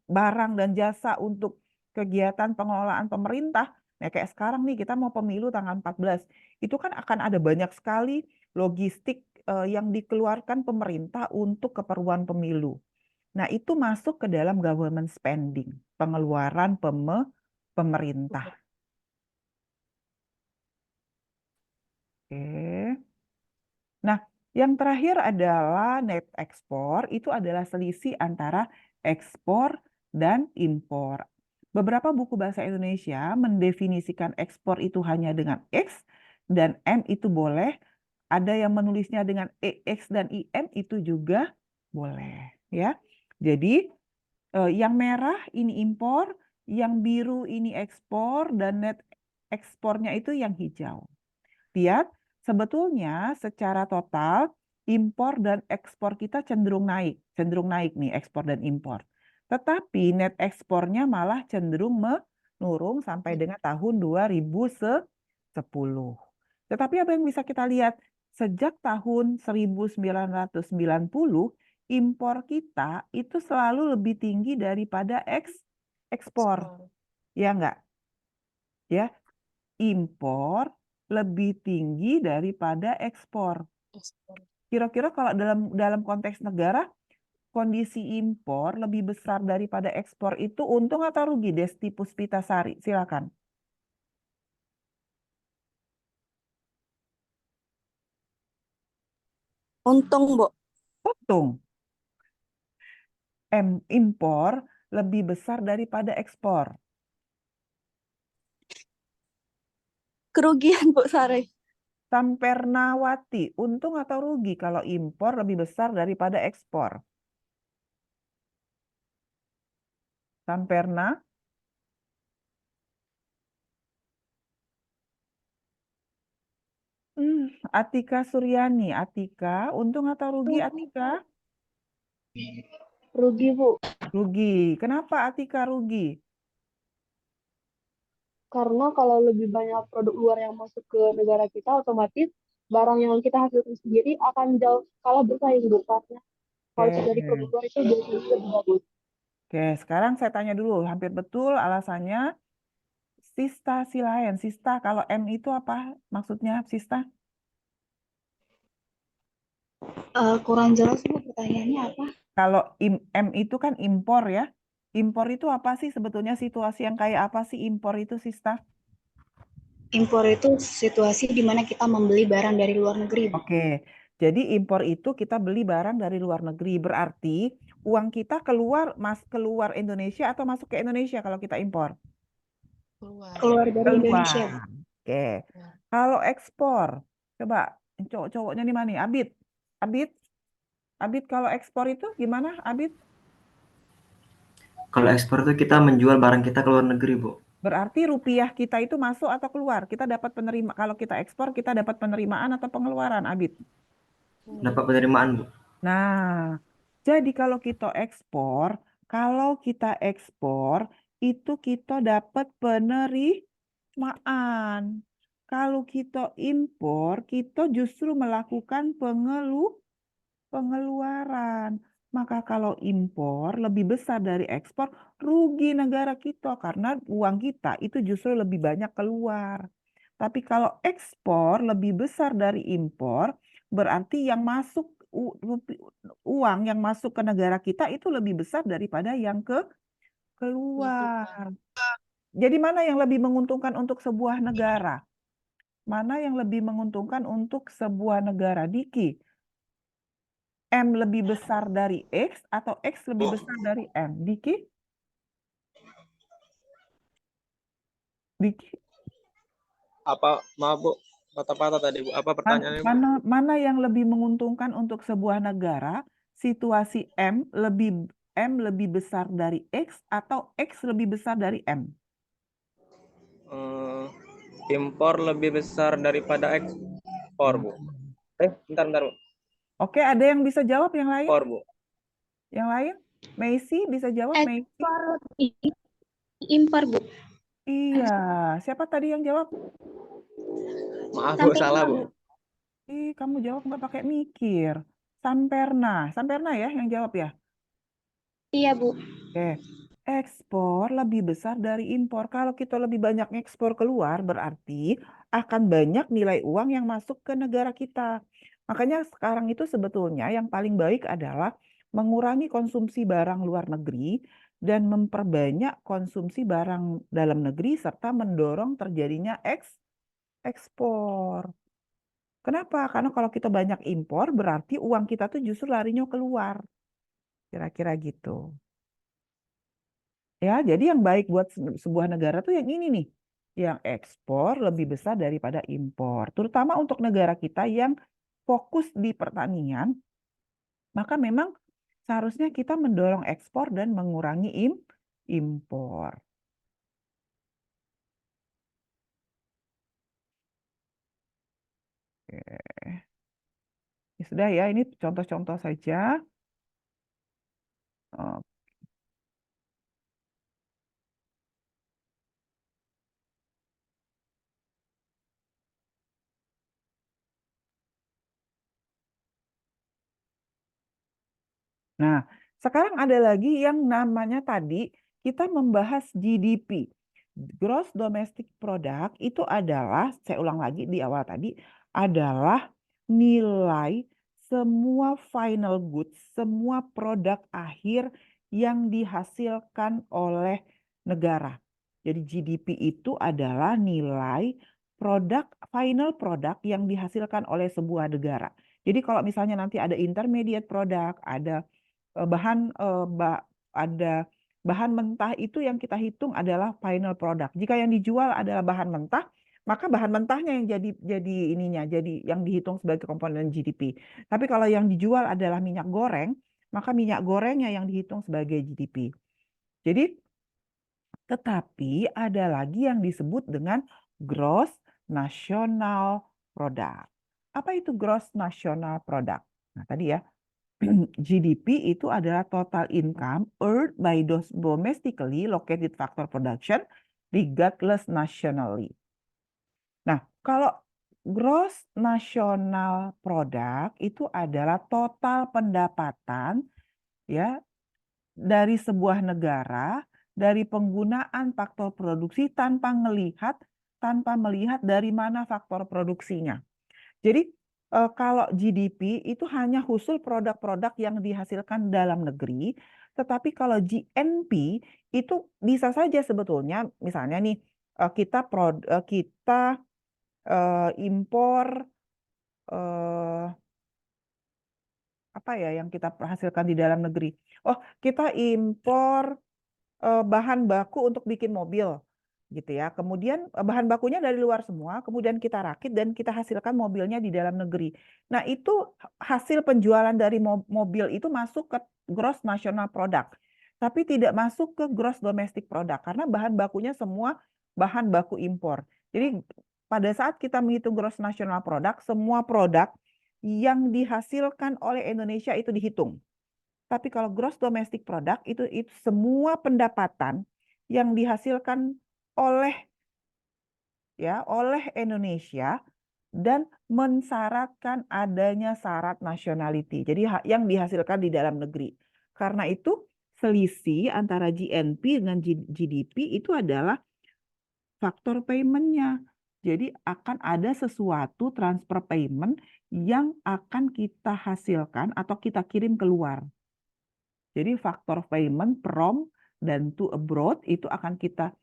barang dan jasa untuk kegiatan pengelolaan pemerintah, ya kayak sekarang nih kita mau pemilu tanggal 14, itu kan akan ada banyak sekali logistik yang dikeluarkan pemerintah untuk keperluan pemilu. Nah, itu masuk ke dalam government spending, pengeluaran pemerintah. Oke. Nah, yang terakhir adalah net ekspor, itu adalah selisih antara ekspor dan impor. Beberapa buku bahasa Indonesia mendefinisikan ekspor itu hanya dengan X dan M itu boleh. Ada yang menulisnya dengan EX dan IM itu juga boleh, ya. Jadi yang merah ini impor, yang biru ini ekspor, dan net ekspornya itu yang hijau. Lihat, sebetulnya secara total impor dan ekspor kita cenderung naik nih ekspor dan impor. Tetapi net ekspornya malah cenderung menurun sampai dengan tahun 2010. Tetapi apa yang bisa kita lihat? Sejak tahun 1990, impor kita itu selalu lebih tinggi daripada ekspor. Ya enggak? Ya, impor lebih tinggi daripada ekspor. Kira-kira kalau dalam konteks negara, kondisi impor lebih besar daripada ekspor itu untung atau rugi? Desti Puspitasari, silakan. Untung, Bu. Untung. Impor lebih besar daripada ekspor. Kerugian, Bu Sari. Sampernawati, untung atau rugi kalau impor lebih besar daripada ekspor? Samperna? Atika Suryani. Atika, untung atau rugi Atika? Rugi, Bu. Rugi. Kenapa Atika rugi? Karena kalau lebih banyak produk luar yang masuk ke negara kita, otomatis barang yang kita hasilkan sendiri akan jauh kalah bersaing, Bu. Kalau dari produk luar itu biasanya lebih bagus. Oke, sekarang saya tanya dulu, hampir betul alasannya. Sista silain. Sista, kalau M itu apa maksudnya, Sista? Kurang jelas Bu pertanyaannya apa? Kalau M itu kan impor ya. Impor itu apa sih sebetulnya, situasi yang kayak apa sih impor itu, Sista? Impor itu situasi di mana kita membeli barang dari luar negeri, Bu. Oke, jadi impor itu kita beli barang dari luar negeri. Berarti uang kita keluar Indonesia atau masuk ke Indonesia kalau kita impor? Keluar dari Indonesia, Bu. Keluar. Oke. Kalau ekspor, coba cowok-cowoknya nih mana nih? Abid. Abid. Abid kalau ekspor itu gimana, Abid? Kalau ekspor itu kita menjual barang kita ke luar negeri, Bu. Berarti rupiah kita itu masuk atau keluar? Kita dapat kalau kita ekspor, kita dapat penerimaan atau pengeluaran, Abid? Dapat penerimaan, Bu. Nah, jadi kalau kita ekspor, itu kita dapat penerimaan. Kalau kita impor, kita justru melakukan pengeluaran. Maka kalau impor lebih besar dari ekspor, rugi negara kita karena uang kita itu justru lebih banyak keluar. Tapi kalau ekspor lebih besar dari impor, berarti yang masuk uang yang masuk ke negara kita itu lebih besar daripada yang keluar. Jadi mana yang lebih menguntungkan untuk sebuah negara? Mana yang lebih menguntungkan untuk sebuah negara, Diki? M lebih besar dari X atau X lebih besar dari M? Diki? Diki? Apa, maaf Bu, patah-patah tadi Bu. Apa pertanyaannya Bu? Mana yang lebih menguntungkan untuk sebuah negara? Situasi M lebih besar dari X atau X lebih besar dari M? Impor lebih besar daripada ekspor Bu. Bentar Bu. Oke, ada yang bisa jawab yang lain? Ekspor Bu. Yang lain? Messi bisa jawab, Messi? Ekspor lebih impor, Bu. Iya, siapa tadi yang jawab? Maaf Bu, salah Bu. Kamu jawab nggak pakai mikir. Samperna ya yang jawab ya? Iya, Bu. Oke. Ekspor lebih besar dari impor. Kalau kita lebih banyak ekspor keluar, berarti akan banyak nilai uang yang masuk ke negara kita. Makanya sekarang itu sebetulnya yang paling baik adalah mengurangi konsumsi barang luar negeri dan memperbanyak konsumsi barang dalam negeri serta mendorong terjadinya ekspor. Kenapa? Karena kalau kita banyak impor, berarti uang kita tuh justru larinya keluar. Kira-kira gitu. Ya, jadi yang baik buat sebuah negara tuh yang ini nih. Yang ekspor lebih besar daripada impor. Terutama untuk negara kita yang fokus di pertanian, maka memang seharusnya kita mendorong ekspor dan mengurangi impor. Oke. Ya sudah ya, ini contoh-contoh saja. Nah, sekarang ada lagi yang namanya tadi kita membahas GDP. Gross Domestic Product itu adalah, saya ulang lagi di awal tadi, adalah nilai semua final goods, semua produk akhir yang dihasilkan oleh negara. Jadi GDP itu adalah nilai final produk yang dihasilkan oleh sebuah negara. Jadi kalau misalnya nanti ada intermediate product, ada bahan mentah itu yang kita hitung adalah final product. Jika yang dijual adalah bahan mentah, maka bahan mentahnya yang jadi yang dihitung sebagai komponen GDP. Tapi kalau yang dijual adalah minyak goreng, maka minyak gorengnya yang dihitung sebagai GDP. Jadi, tetapi ada lagi yang disebut dengan gross national product. Apa itu gross national product? Nah, tadi ya. GDP itu adalah total income earned by those domestically located factor production regardless nationally. Nah, kalau gross national product itu adalah total pendapatan ya dari sebuah negara dari penggunaan faktor produksi tanpa melihat dari mana faktor produksinya. Jadi kalau GDP itu hanya husul produk-produk yang dihasilkan dalam negeri, tetapi kalau GNP itu bisa saja sebetulnya, misalnya nih kita impor apa ya yang kita hasilkan di dalam negeri. Oh, kita impor bahan baku untuk bikin mobil, gitu ya. Kemudian bahan bakunya dari luar semua, kemudian kita rakit dan kita hasilkan mobilnya di dalam negeri. Nah, itu hasil penjualan dari mobil itu masuk ke gross national product, tapi tidak masuk ke gross domestic product karena bahan bakunya semua bahan baku impor. Jadi pada saat kita menghitung gross national product, semua produk yang dihasilkan oleh Indonesia itu dihitung. Tapi kalau gross domestic product itu semua pendapatan yang dihasilkan oleh Indonesia dan mensyaratkan adanya syarat nationality. Jadi yang dihasilkan di dalam negeri. Karena itu selisih antara GNP dengan GDP itu adalah faktor payment-nya. Jadi akan ada sesuatu transfer payment yang akan kita hasilkan atau kita kirim keluar. Jadi faktor payment from dan to abroad itu akan kita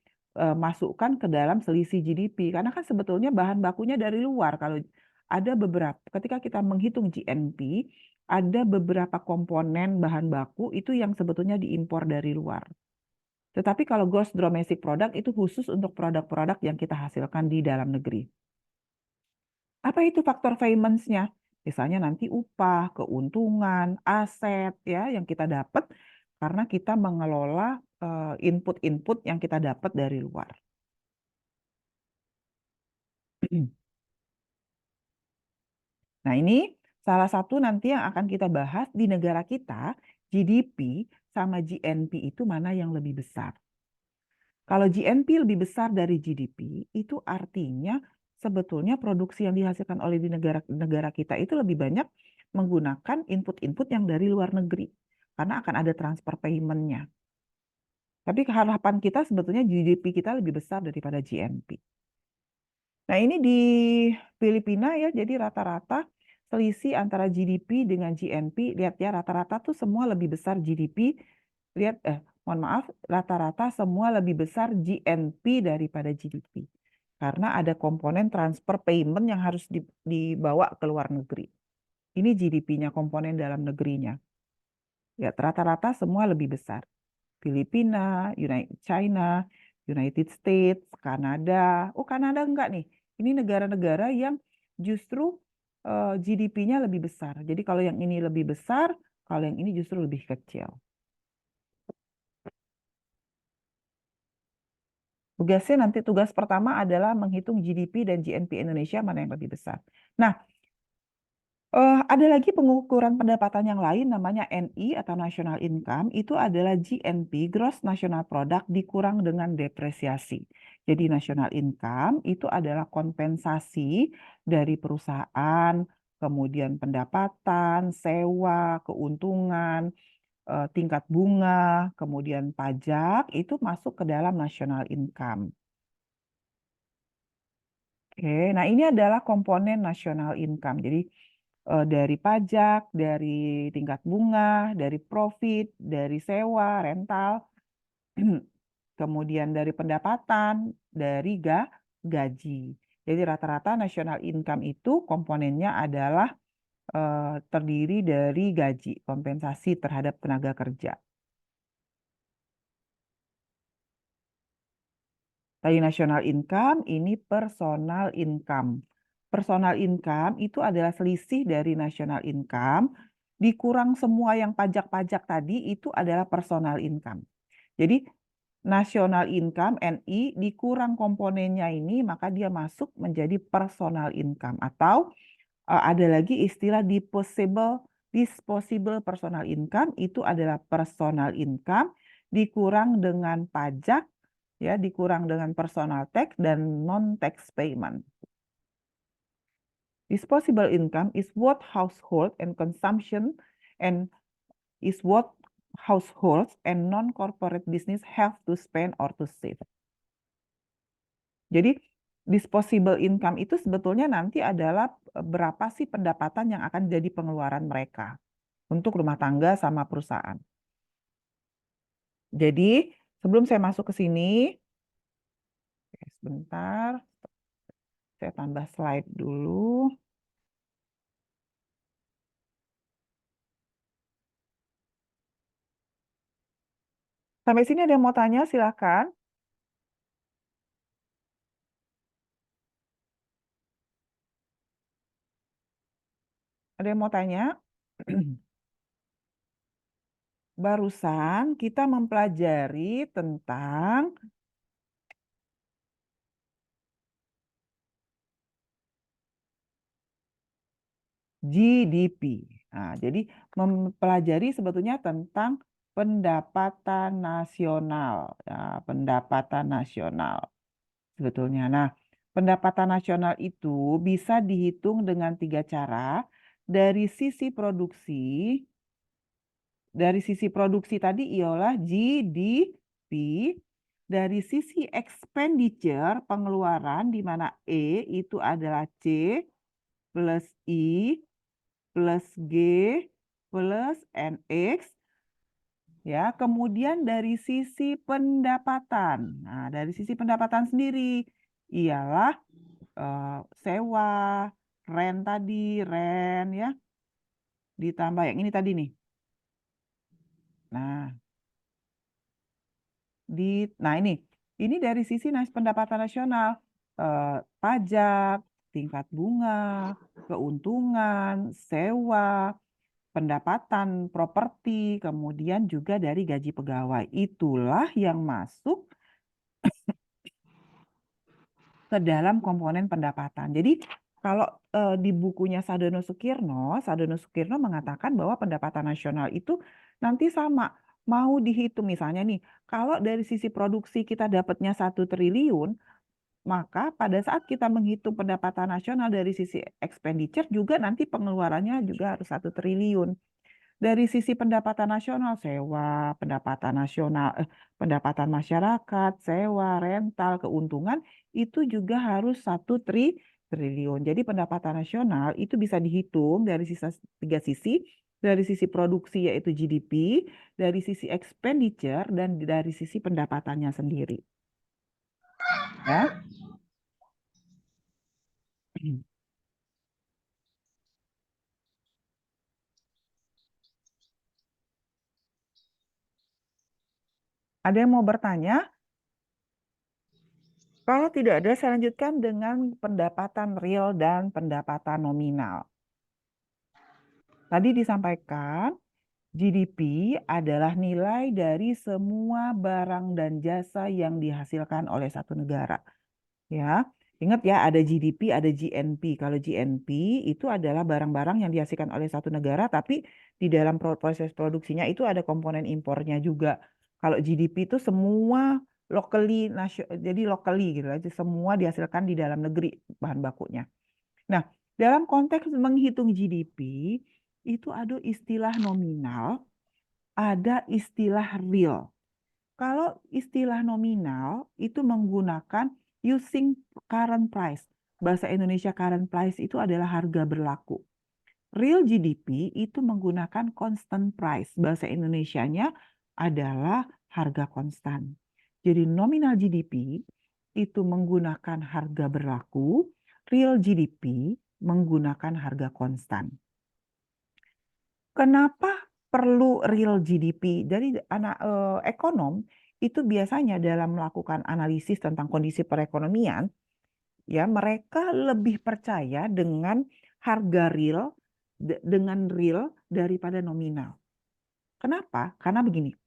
masukkan ke dalam selisih GDP. Karena kan sebetulnya bahan bakunya dari luar. Kalau ada beberapa, ketika kita menghitung GNP, ada beberapa komponen bahan baku itu yang sebetulnya diimpor dari luar. Tetapi kalau gross domestic product itu khusus untuk produk-produk yang kita hasilkan di dalam negeri. Apa itu faktor payments-nya? Misalnya nanti upah, keuntungan, aset ya yang kita dapat karena kita mengelola input-input yang kita dapat dari luar. Nah, ini salah satu nanti yang akan kita bahas di negara kita, GDP sama GNP itu mana yang lebih besar. Kalau GNP lebih besar dari GDP, itu artinya sebetulnya produksi yang dihasilkan oleh di negara kita itu lebih banyak menggunakan input-input yang dari luar negeri. Karena akan ada transfer payment-nya. Tapi harapan kita sebetulnya GDP kita lebih besar daripada GNP. Nah, ini di Filipina ya, jadi rata-rata selisih antara GDP dengan GNP, lihat ya rata-rata tuh semua lebih besar GDP, lihat mohon maaf, rata-rata semua lebih besar GNP daripada GDP. Karena ada komponen transfer payment yang harus dibawa ke luar negeri. Ini GDP-nya, komponen dalam negerinya. Ya, rata-rata semua lebih besar. Filipina, China, United States, Kanada. Oh, Kanada enggak nih. Ini negara-negara yang justru GDP-nya lebih besar. Jadi kalau yang ini lebih besar, kalau yang ini justru lebih kecil. Tugas pertama adalah menghitung GDP dan GNP Indonesia mana yang lebih besar. Nah, ada lagi pengukuran pendapatan yang lain namanya NI atau National Income, itu adalah GNP, Gross National Product dikurang dengan depresiasi. Jadi National Income itu adalah kompensasi dari perusahaan, kemudian pendapatan, sewa, keuntungan, tingkat bunga, kemudian pajak, itu masuk ke dalam national income. Oke, nah ini adalah komponen national income. Jadi dari pajak, dari tingkat bunga, dari profit, dari sewa, rental, kemudian dari pendapatan, dari gaji. Jadi rata-rata national income itu komponennya adalah terdiri dari gaji, kompensasi terhadap tenaga kerja. Tadi national income, ini personal income. Personal income itu adalah selisih dari national income, dikurang semua yang pajak-pajak tadi, itu adalah personal income. Jadi national income, NI, dikurang komponennya ini, maka dia masuk menjadi personal income. Atau ada lagi istilah disposable personal income, itu adalah personal income, dikurang dengan pajak, ya, dikurang dengan personal tax dan non-tax payment. Disposable income is what household and consumption and is what households and non-corporate business have to spend or to save. Jadi disposable income itu sebetulnya nanti adalah berapa sih pendapatan yang akan jadi pengeluaran mereka untuk rumah tangga sama perusahaan. Jadi sebelum saya masuk ke sini, sebentar, saya tambah slide dulu. Sampai sini ada yang mau tanya, silakan. Ada yang mau tanya? Barusan kita mempelajari tentang GDP. Nah, jadi mempelajari sebetulnya tentang pendapatan nasional. Ya, pendapatan nasional sebetulnya. Nah, pendapatan nasional itu bisa dihitung dengan 3 cara. Dari sisi produksi, tadi ialah GDP. Dari sisi expenditure, pengeluaran, di mana E itu adalah C plus I plus G plus NX. Ya, kemudian dari sisi pendapatan. Nah, dari sisi pendapatan sendiri ialah sewa, rent ya. Ditambah yang ini tadi nih. Nah, ini dari sisi pendapatan nasional, pajak, tingkat bunga, keuntungan, sewa, pendapatan properti, kemudian juga dari gaji pegawai. Itulah yang masuk ke dalam komponen pendapatan. Jadi kalau di bukunya Sadono Sukirno mengatakan bahwa pendapatan nasional itu nanti sama, mau dihitung misalnya nih, kalau dari sisi produksi kita dapatnya 1 triliun, maka pada saat kita menghitung pendapatan nasional dari sisi expenditure juga nanti pengeluarannya juga harus 1 triliun. Dari sisi pendapatan nasional, sewa, pendapatan nasional, pendapatan masyarakat, sewa, rental, keuntungan, itu juga harus 1 triliun. Jadi pendapatan nasional itu bisa dihitung dari 3 sisi, dari sisi produksi yaitu GDP, dari sisi expenditure, dan dari sisi pendapatannya sendiri. Ya. Ada yang mau bertanya? Kalau tidak ada, saya lanjutkan dengan pendapatan real dan pendapatan nominal. Tadi disampaikan, GDP adalah nilai dari semua barang dan jasa yang dihasilkan oleh satu negara. Ya, ingat ya, ada GDP, ada GNP. Kalau GNP itu adalah barang-barang yang dihasilkan oleh satu negara, tapi di dalam proses produksinya itu ada komponen impornya juga. Kalau GDP itu semua jadi locally gitu aja, semua dihasilkan di dalam negeri bahan bakunya. Nah, dalam konteks menghitung GDP itu ada istilah nominal, ada istilah real. Kalau istilah nominal itu menggunakan using current price. Bahasa Indonesia current price itu adalah harga berlaku. Real GDP itu menggunakan constant price. Bahasa Indonesianya adalah harga konstan. Jadi nominal GDP itu menggunakan harga berlaku, real GDP menggunakan harga konstan. Kenapa perlu real GDP? Dari anak ekonom itu biasanya dalam melakukan analisis tentang kondisi perekonomian, ya mereka lebih percaya dengan harga real daripada nominal. Kenapa? Karena begini,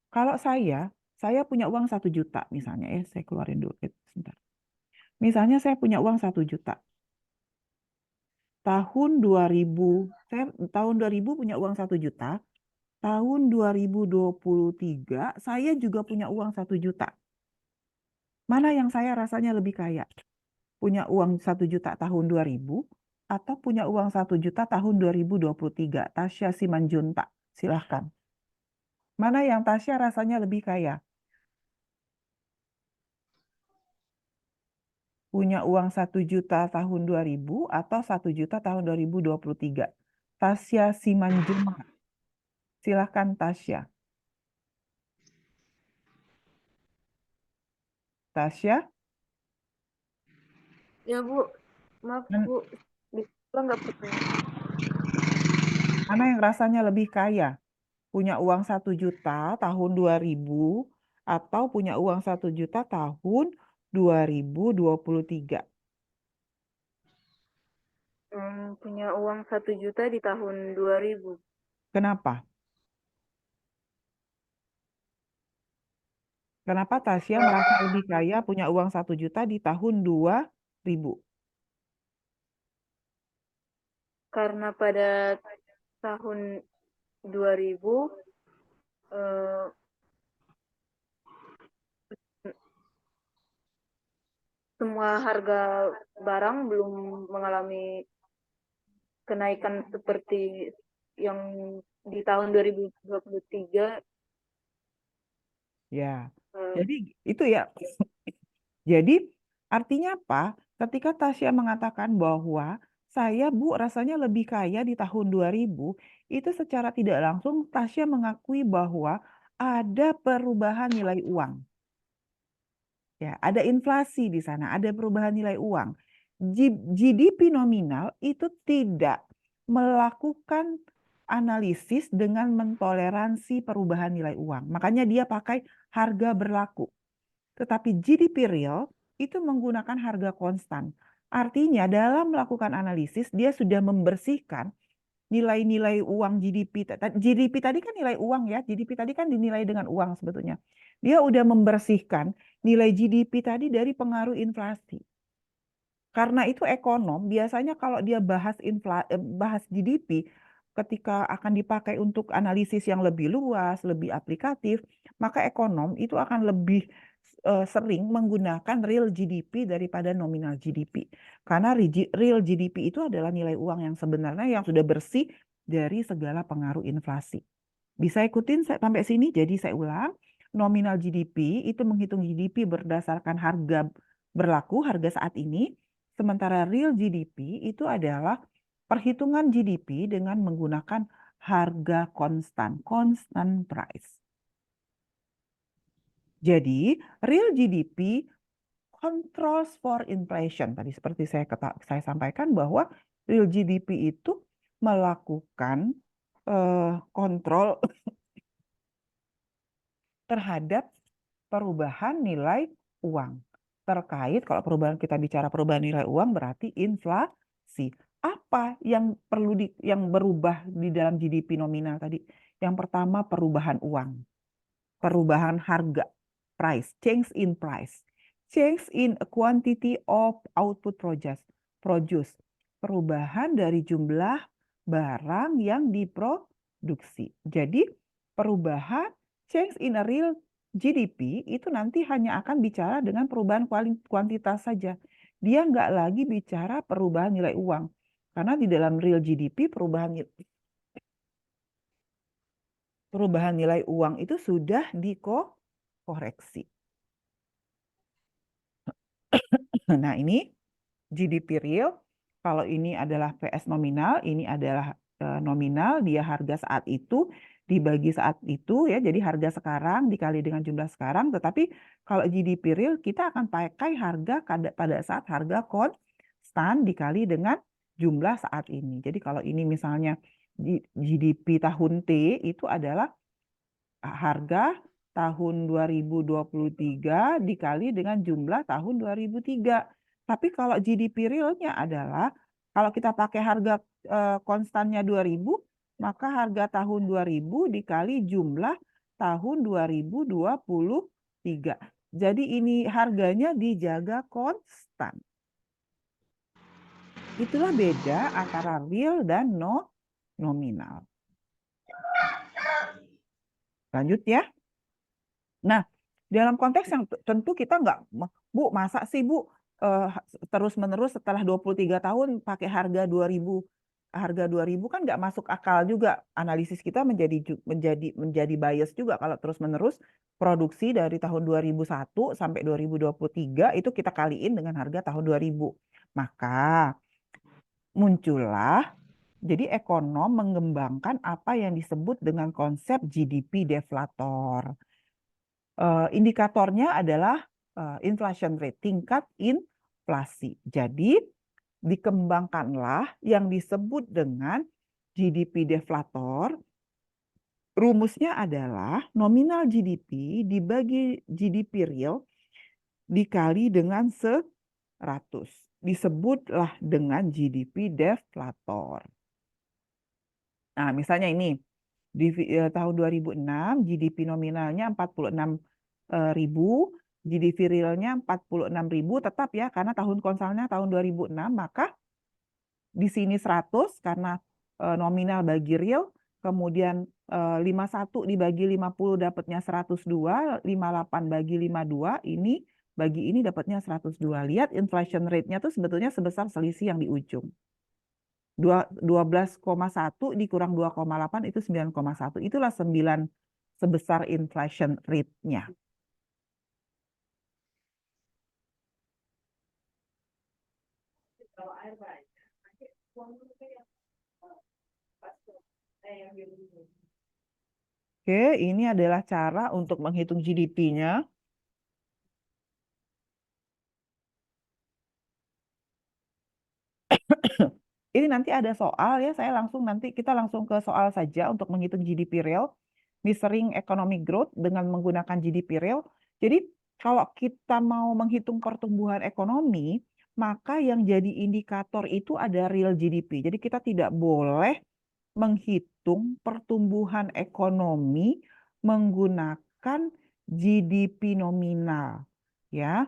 kalau saya punya uang 1 juta misalnya, saya keluarin dulu sebentar. Misalnya saya punya uang 1 juta. Tahun 2000, saya tahun 2000 punya uang 1 juta. Tahun 2023 saya juga punya uang 1 juta. Mana yang saya rasanya lebih kaya? Punya uang 1 juta tahun 2000 atau punya uang 1 juta tahun 2023? Tasya Simanjuntak, silahkan. Mana yang Tasya rasanya lebih kaya? Punya uang 1 juta tahun 2000 atau 1 juta tahun 2023? Tasya Simanjuntak. Silahkan Tasya. Tasya? Ya Bu, maaf Bu, bisa nggak pertanyaan? Mana yang rasanya lebih kaya? Punya uang 1 juta tahun 2000 atau punya uang 1 juta tahun 2023? Punya uang 1 juta di tahun 2000. Kenapa? Kenapa Tasya merasa lebih kaya punya uang 1 juta di tahun 2000? Karena pada tahun 2000 semua harga barang belum mengalami kenaikan seperti yang di tahun 2023. Ya, jadi itu ya. Jadi artinya apa? Ketika Tasya mengatakan bahwa saya Bu rasanya lebih kaya di tahun 2000, itu secara tidak langsung Tasya mengakui bahwa ada perubahan nilai uang. Ya, ada inflasi di sana, ada perubahan nilai uang. GDP nominal itu tidak melakukan analisis dengan mentoleransi perubahan nilai uang. Makanya dia pakai harga berlaku. Tetapi GDP real itu menggunakan harga konstan. Artinya dalam melakukan analisis dia sudah membersihkan nilai-nilai uang GDP. GDP tadi kan nilai uang ya, GDP tadi kan dinilai dengan uang sebetulnya. Dia udah membersihkan nilai GDP tadi dari pengaruh inflasi. Karena itu ekonom biasanya kalau dia bahas GDP ketika akan dipakai untuk analisis yang lebih luas, lebih aplikatif, maka ekonom itu akan lebih sering menggunakan real GDP daripada nominal GDP. Karena real GDP itu adalah nilai uang yang sebenarnya yang sudah bersih dari segala pengaruh inflasi. Bisa ikutin sampai sini? Jadi saya ulang, nominal GDP itu menghitung GDP berdasarkan harga berlaku, harga saat ini. Sementara real GDP itu adalah perhitungan GDP dengan menggunakan harga konstan, constant price. Jadi, real GDP controls for inflation. Tadi seperti saya sampaikan bahwa real GDP itu melakukan kontrol terhadap perubahan nilai uang. Terkait, kalau kita bicara perubahan nilai uang berarti inflasi. Apa yang yang berubah di dalam GDP nominal tadi? Yang pertama perubahan uang, perubahan harga, price, change in price, change in a quantity of output produce, perubahan dari jumlah barang yang diproduksi. Jadi perubahan change in a real GDP itu nanti hanya akan bicara dengan perubahan kuantitas saja. Dia nggak lagi bicara perubahan nilai uang. Karena di dalam real GDP perubahan nilai uang itu sudah dikoreksi. Nah ini GDP real. Kalau ini adalah PS nominal, ini adalah nominal, dia harga saat itu dibagi saat itu ya, jadi harga sekarang dikali dengan jumlah sekarang. Tetapi kalau GDP real kita akan pakai harga pada saat harga konstan dikali dengan jumlah saat ini. Jadi kalau ini misalnya GDP tahun T itu adalah harga tahun 2023 dikali dengan jumlah tahun 2003. Tapi kalau GDP realnya adalah kalau kita pakai harga konstannya 2000, maka harga tahun 2000 dikali jumlah tahun 2023. Jadi ini harganya dijaga konstan. Itulah beda antara real dan nominal. Lanjut ya. Nah, dalam konteks yang tentu kita nggak, Bu, masa sih Bu terus-menerus setelah 23 tahun pakai harga 2000 harga 2.000 kan nggak masuk akal juga. Analisis kita menjadi bias juga kalau terus-menerus produksi dari tahun 2001 sampai 2023 itu kita kaliin dengan harga tahun 2000. Maka muncullah jadi ekonom mengembangkan apa yang disebut dengan konsep GDP deflator. Indikatornya adalah inflation rate, tingkat inflasi. Jadi dikembangkanlah yang disebut dengan GDP deflator. Rumusnya adalah nominal GDP dibagi GDP real dikali dengan 100. Disebutlah dengan GDP deflator. Nah, misalnya ini di tahun 2006 GDP nominalnya 46.000, GDP realnya 46.000 tetap ya karena tahun konsalnya tahun 2006, maka di sini 100 karena nominal bagi real, kemudian 51 dibagi 50 dapatnya 102, 58 bagi 52 ini bagi ini dapatnya 102. Lihat inflation rate-nya tuh sebetulnya sebesar selisih yang di ujung. 12,1 dikurang 2,8 itu 9,1. Itulah 9 sebesar inflation rate-nya. Oke, ini adalah cara untuk menghitung GDP-nya. Ini nanti ada soal ya, kita langsung ke soal saja untuk menghitung GDP real, measuring economic growth dengan menggunakan GDP real. Jadi kalau kita mau menghitung pertumbuhan ekonomi, maka yang jadi indikator itu ada real GDP. Jadi kita tidak boleh menghitung pertumbuhan ekonomi menggunakan GDP nominal, ya.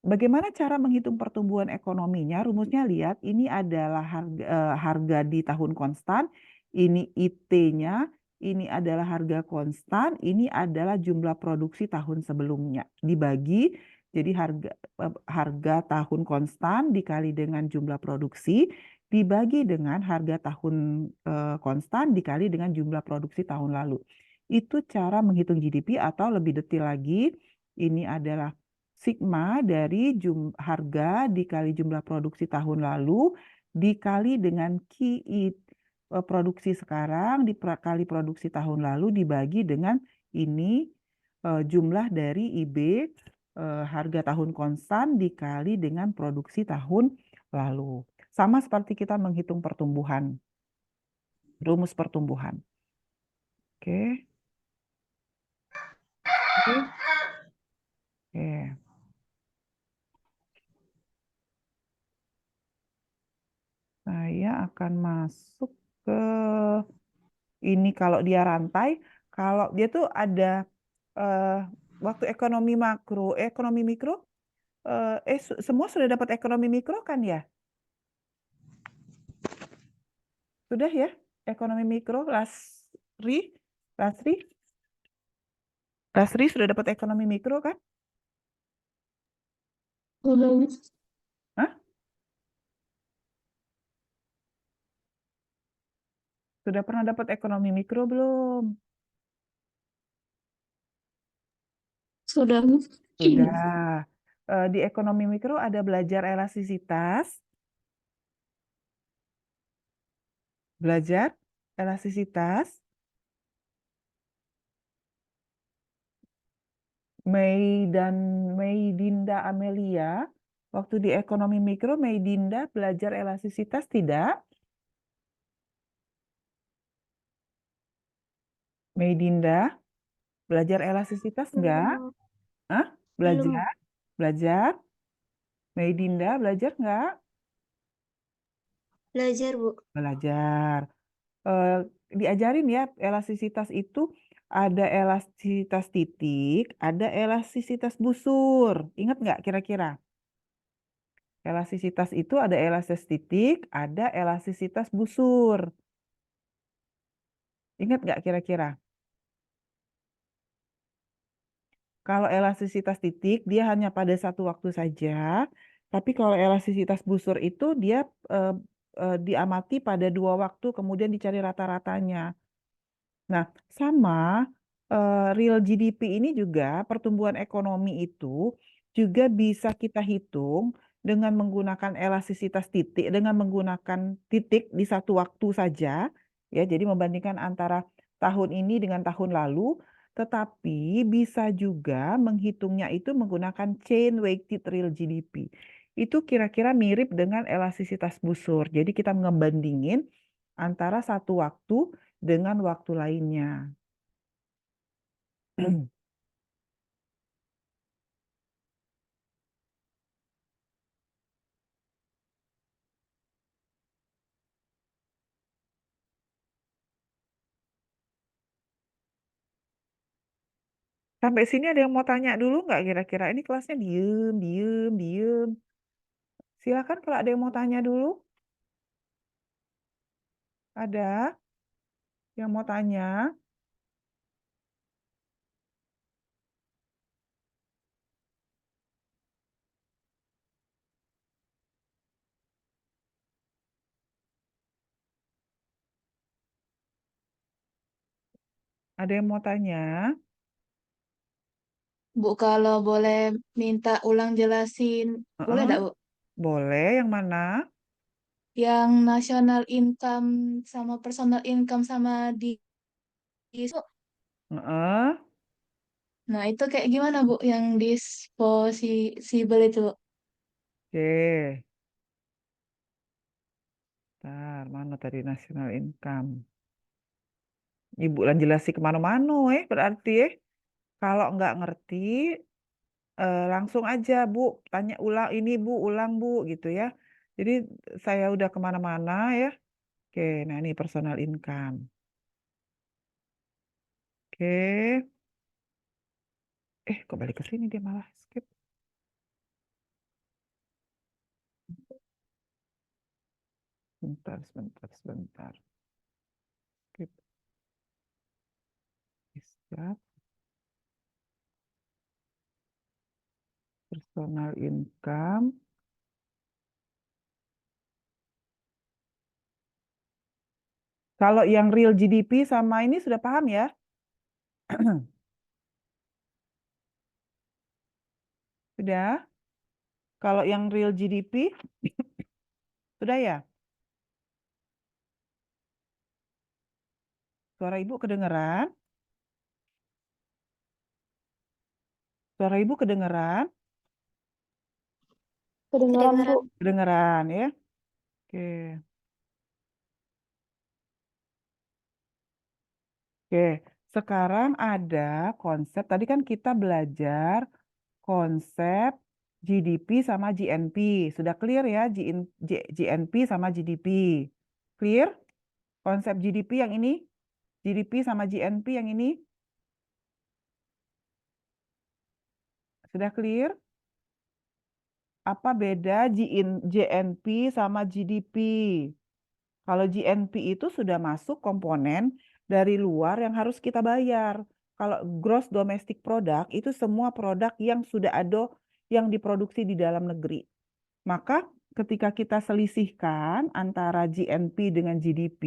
Bagaimana cara menghitung pertumbuhan ekonominya? Rumusnya lihat, ini adalah harga di tahun konstan, ini IT-nya, ini adalah harga konstan, ini adalah jumlah produksi tahun sebelumnya. Dibagi, jadi harga tahun konstan dikali dengan jumlah produksi, dibagi dengan harga tahun konstan dikali dengan jumlah produksi tahun lalu. Itu cara menghitung GDP atau lebih detail lagi, ini adalah sigma dari harga dikali jumlah produksi tahun lalu dikali dengan produksi sekarang dikali produksi tahun lalu dibagi dengan ini jumlah dari IB harga tahun konstan dikali dengan produksi tahun lalu. Sama seperti kita menghitung pertumbuhan. Rumus pertumbuhan. Oke. Oke. Saya akan masuk ke ini kalau dia rantai, kalau dia tuh ada waktu ekonomi makro, ekonomi mikro, semua sudah dapat ekonomi mikro kan ya? Sudah ya? Ekonomi mikro, Lasri sudah dapat ekonomi mikro kan? Hah? Sudah pernah dapat ekonomi mikro belum? Sudah. Sudah. Di ekonomi mikro ada belajar elastisitas. Belajar elastisitas. Dinda Amelia, waktu di ekonomi mikro, Dinda belajar elastisitas tidak? Dinda belajar elastisitas enggak? Hah? Belajar? Belajar? Dinda belajar enggak? Belajar, Bu. Belajar. Diajarin ya, elastisitas itu ada elastisitas titik, ada elastisitas busur. Ingat nggak kira-kira? Elastisitas itu ada elastisitas titik, ada elastisitas busur. Ingat nggak kira-kira? Kalau elastisitas titik, dia hanya pada satu waktu saja. Tapi kalau elastisitas busur itu dia diamati pada 2 waktu, kemudian dicari rata-ratanya. Nah, sama real GDP ini juga pertumbuhan ekonomi itu juga bisa kita hitung dengan menggunakan elastisitas titik, dengan menggunakan titik di satu waktu saja, ya. Jadi membandingkan antara tahun ini dengan tahun lalu, tetapi bisa juga menghitungnya itu menggunakan chain weighted real GDP. Itu kira-kira mirip dengan elastisitas busur. Jadi kita ngebandingin antara satu waktu dengan waktu lainnya. Sampai sini ada yang mau tanya dulu nggak kira-kira? Ini kelasnya diem, diem, diem. Silakan kalau ada yang mau tanya dulu. Ada yang mau tanya? Ada yang mau tanya? Bu, kalau boleh minta ulang jelasin, boleh Heeh. nggak, Bu? Boleh, yang mana? Yang national income sama personal income sama itu. Heeh. Nah, itu kayak gimana, Bu, yang disposable itu, Bu? Oke. Bentar, mana tadi national income? Ibu lan jelasi kemana-mana, berarti kalau nggak ngerti, langsung aja, Bu, tanya ulang ini, Bu, ulang, Bu, gitu ya. Jadi saya udah kemana-mana ya. Oke, nah ini personal income. Oke. Kok balik ke sini dia malah skip. Sebentar. Skip. Siap. Personal income. Kalau yang real GDP sama ini sudah paham ya? Sudah? Kalau yang real GDP, sudah ya? Suara Ibu kedengeran? Suara Ibu kedengeran? Kedengaran, Bu. Kedengeran ya? Oke. Oke, sekarang ada konsep, tadi kan kita belajar konsep GDP sama GNP. Sudah clear ya GNP sama GDP? Clear? Konsep GDP yang ini? GDP sama GNP yang ini? Sudah clear? Apa beda GNP sama GDP? Kalau GNP itu sudah masuk komponen dari luar yang harus kita bayar. Kalau gross domestic product itu semua produk yang sudah ada yang diproduksi di dalam negeri. Maka ketika kita selisihkan antara GNP dengan GDP,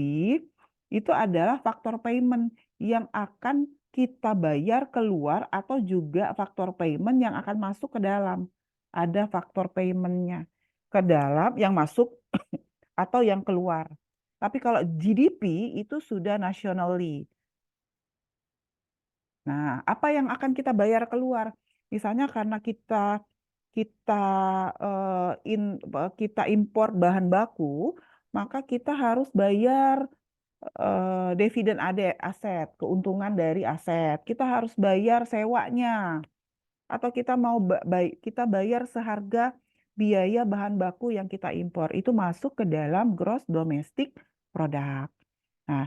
itu adalah faktor payment yang akan kita bayar keluar atau juga faktor payment yang akan masuk ke dalam. Ada faktor paymentnya ke dalam yang masuk atau yang keluar. Tapi kalau GDP itu sudah nationally. Nah, apa yang akan kita bayar keluar? Misalnya karena kita kita impor bahan baku, maka kita harus bayar dividen aset, keuntungan dari aset. Kita harus bayar sewanya. Atau kita mau kita bayar seharga biaya bahan baku yang kita impor. Itu masuk ke dalam gross domestic product. Nah,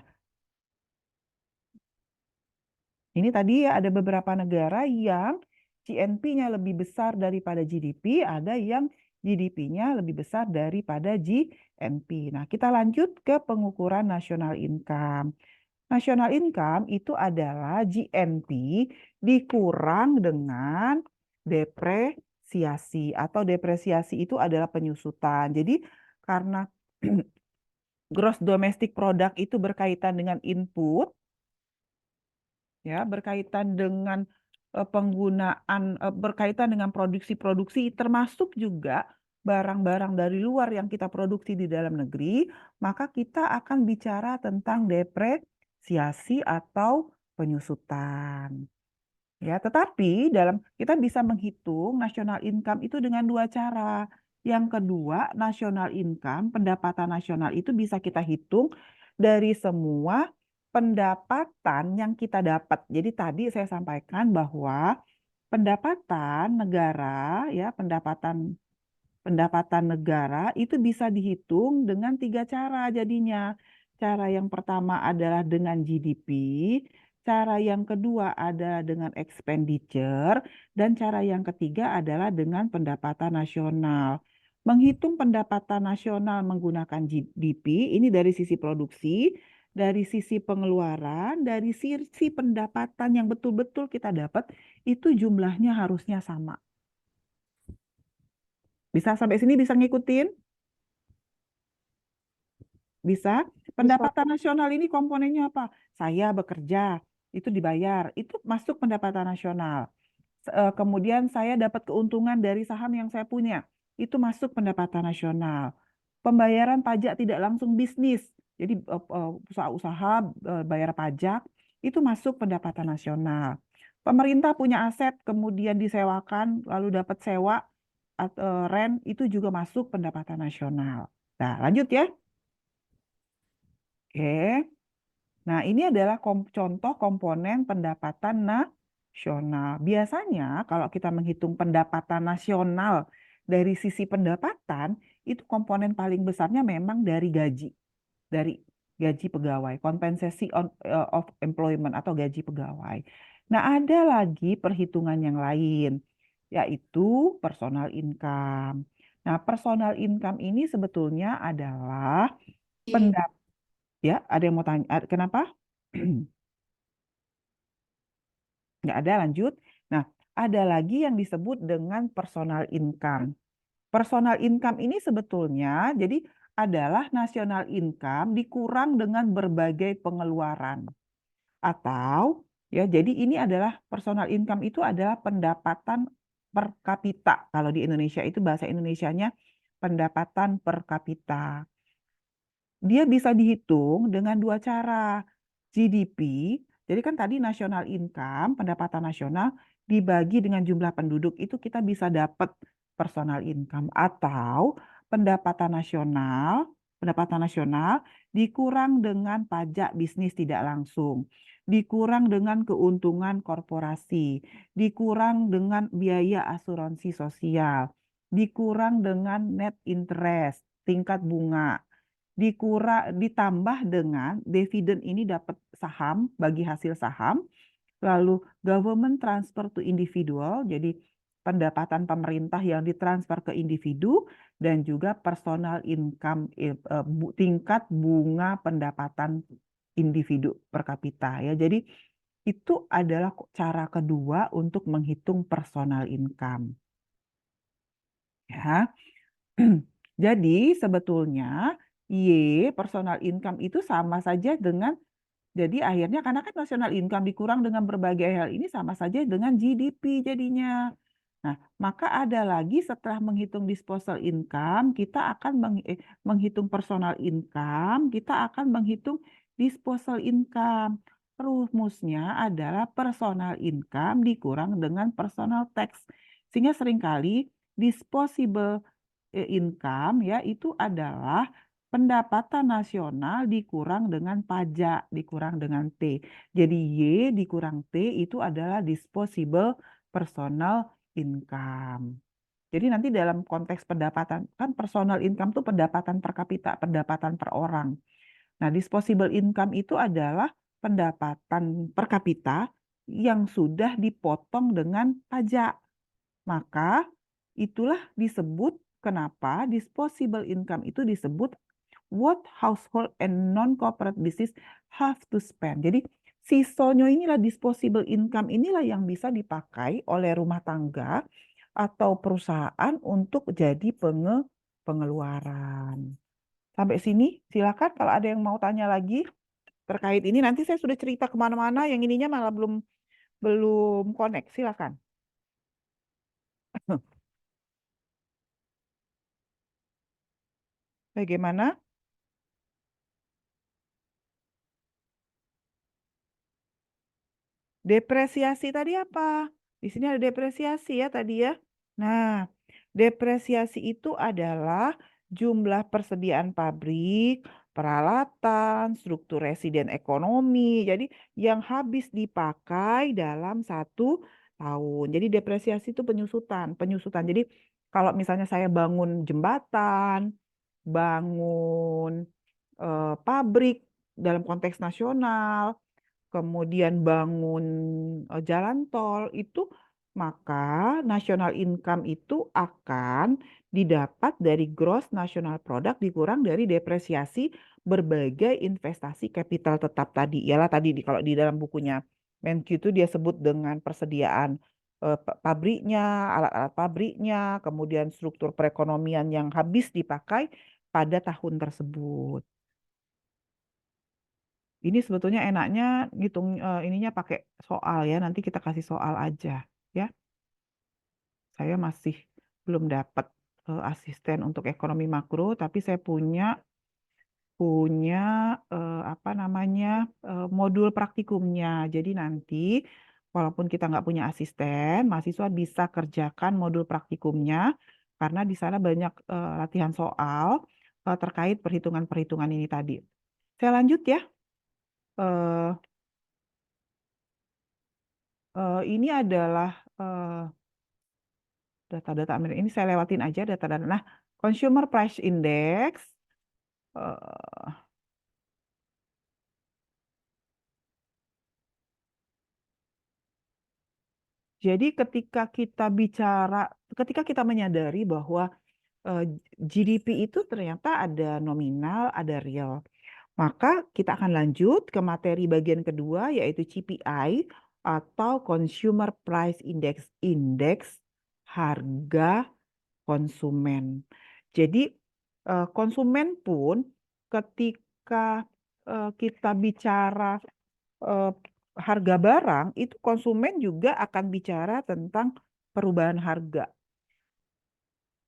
ini tadi ya ada beberapa negara yang GNP-nya lebih besar daripada GDP, ada yang GDP-nya lebih besar daripada GNP. Nah, kita lanjut ke pengukuran national income. National income itu adalah GNP dikurang dengan depresiasi, atau depresiasi itu adalah penyusutan. Jadi karena gross domestic product itu berkaitan dengan input, ya, berkaitan dengan berkaitan dengan produksi-produksi, termasuk juga barang-barang dari luar yang kita produksi di dalam negeri, maka kita akan bicara tentang depresiasi atau penyusutan. Ya, tetapi kita bisa menghitung national income itu dengan dua cara. Yang kedua, national income, pendapatan nasional itu bisa kita hitung dari semua pendapatan yang kita dapat. Jadi tadi saya sampaikan bahwa pendapatan negara, ya, pendapatan negara itu bisa dihitung dengan 3 cara jadinya. Cara yang pertama adalah dengan GDP, cara yang kedua adalah dengan expenditure, dan cara yang ketiga adalah dengan pendapatan nasional. Menghitung pendapatan nasional menggunakan GDP, ini dari sisi produksi, dari sisi pengeluaran, dari sisi pendapatan yang betul-betul kita dapat, itu jumlahnya harusnya sama. Bisa sampai sini bisa ngikutin? Bisa? Pendapatan nasional ini komponennya apa? Saya bekerja, itu dibayar, itu masuk pendapatan nasional. Kemudian saya dapat keuntungan dari saham yang saya punya, itu masuk pendapatan nasional. Pembayaran pajak tidak langsung bisnis, jadi usaha-usaha bayar pajak, itu masuk pendapatan nasional. Pemerintah punya aset, kemudian disewakan, lalu dapat sewa, atau rent, itu juga masuk pendapatan nasional. Nah, lanjut ya. Oke. Nah, ini adalah contoh komponen pendapatan nasional. Biasanya kalau kita menghitung pendapatan nasional dari sisi pendapatan, itu komponen paling besarnya memang dari gaji pegawai, compensation of employment atau gaji pegawai. Nah, ada lagi perhitungan yang lain, yaitu personal income. Nah, personal income ini sebetulnya adalah pendapatan. Ya, ada yang mau tanya, kenapa? Nggak ada, lanjut. Nah, ada lagi yang disebut dengan personal income. Personal income ini sebetulnya jadi adalah national income dikurang dengan berbagai pengeluaran. Atau, ya, jadi ini adalah personal income itu adalah pendapatan per kapita. Kalau di Indonesia itu bahasa Indonesianya pendapatan per kapita. Dia bisa dihitung dengan dua cara. GDP, jadi kan tadi national income, pendapatan nasional, dibagi dengan jumlah penduduk, itu kita bisa dapat personal income. Atau pendapatan nasional dikurang dengan pajak bisnis tidak langsung, dikurang dengan keuntungan korporasi, dikurang dengan biaya asuransi sosial, dikurang dengan net interest, tingkat bunga, ditambah dengan dividen ini dapat saham, bagi hasil saham, lalu government transfer to individual, jadi pendapatan pemerintah yang ditransfer ke individu, dan juga personal income, tingkat bunga pendapatan individu per kapita, ya. Jadi itu adalah cara kedua untuk menghitung personal income. Ya. Jadi sebetulnya personal income itu sama saja dengan, jadi akhirnya karena kan national income dikurang dengan berbagai hal ini sama saja dengan GDP jadinya. Nah, maka ada lagi setelah menghitung disposal income, kita akan menghitung personal income, kita akan menghitung disposal income. Rumusnya adalah personal income dikurang dengan personal tax. Sehingga seringkali disposable income, ya, itu adalah pendapatan nasional dikurang dengan pajak, dikurang dengan T. Jadi Y dikurang T itu adalah disposable personal income. Jadi nanti dalam konteks pendapatan, kan personal income itu pendapatan per kapita, pendapatan per orang. Nah, disposable income itu adalah pendapatan per kapita yang sudah dipotong dengan pajak. Maka itulah disebut, kenapa disposable income itu disebut what household and non-corporate business have to spend. Jadi sisanya inilah disposable income, inilah yang bisa dipakai oleh rumah tangga atau perusahaan untuk jadi pengeluaran. Sampai sini, silakan kalau ada yang mau tanya lagi terkait ini. Nanti saya sudah cerita kemana-mana, yang ininya malah belum connect. Silakan. Bagaimana? Depresiasi tadi apa? Di sini ada depresiasi ya tadi ya. Nah, depresiasi itu adalah jumlah persediaan pabrik, peralatan, struktur residen ekonomi. Jadi yang habis dipakai dalam 1 tahun. Jadi depresiasi itu penyusutan. Jadi kalau misalnya saya bangun jembatan, bangun pabrik dalam konteks nasional, kemudian bangun jalan tol itu, maka national income itu akan didapat dari gross national product dikurang dari depresiasi berbagai investasi kapital tetap tadi. Ialah tadi kalau di dalam bukunya Menkyu itu dia sebut dengan persediaan pabriknya, alat-alat pabriknya, kemudian struktur perekonomian yang habis dipakai pada tahun tersebut. Ini sebetulnya enaknya ngitung ininya pakai soal ya. Nanti kita kasih soal aja ya. Saya masih belum dapat asisten untuk ekonomi makro, tapi saya punya apa namanya modul praktikumnya. Jadi nanti walaupun kita nggak punya asisten, mahasiswa bisa kerjakan modul praktikumnya karena di sana banyak latihan soal terkait perhitungan-perhitungan ini tadi. Saya lanjut ya. Ini adalah data-data Amerika. Ini saya lewatin aja data-data. Nah, Consumer Price Index. Jadi ketika kita menyadari bahwa GDP itu ternyata ada nominal, ada real. Maka kita akan lanjut ke materi bagian kedua, yaitu CPI atau Consumer Price Index, indeks harga konsumen. Jadi konsumen pun ketika kita bicara harga barang, itu konsumen juga akan bicara tentang perubahan harga.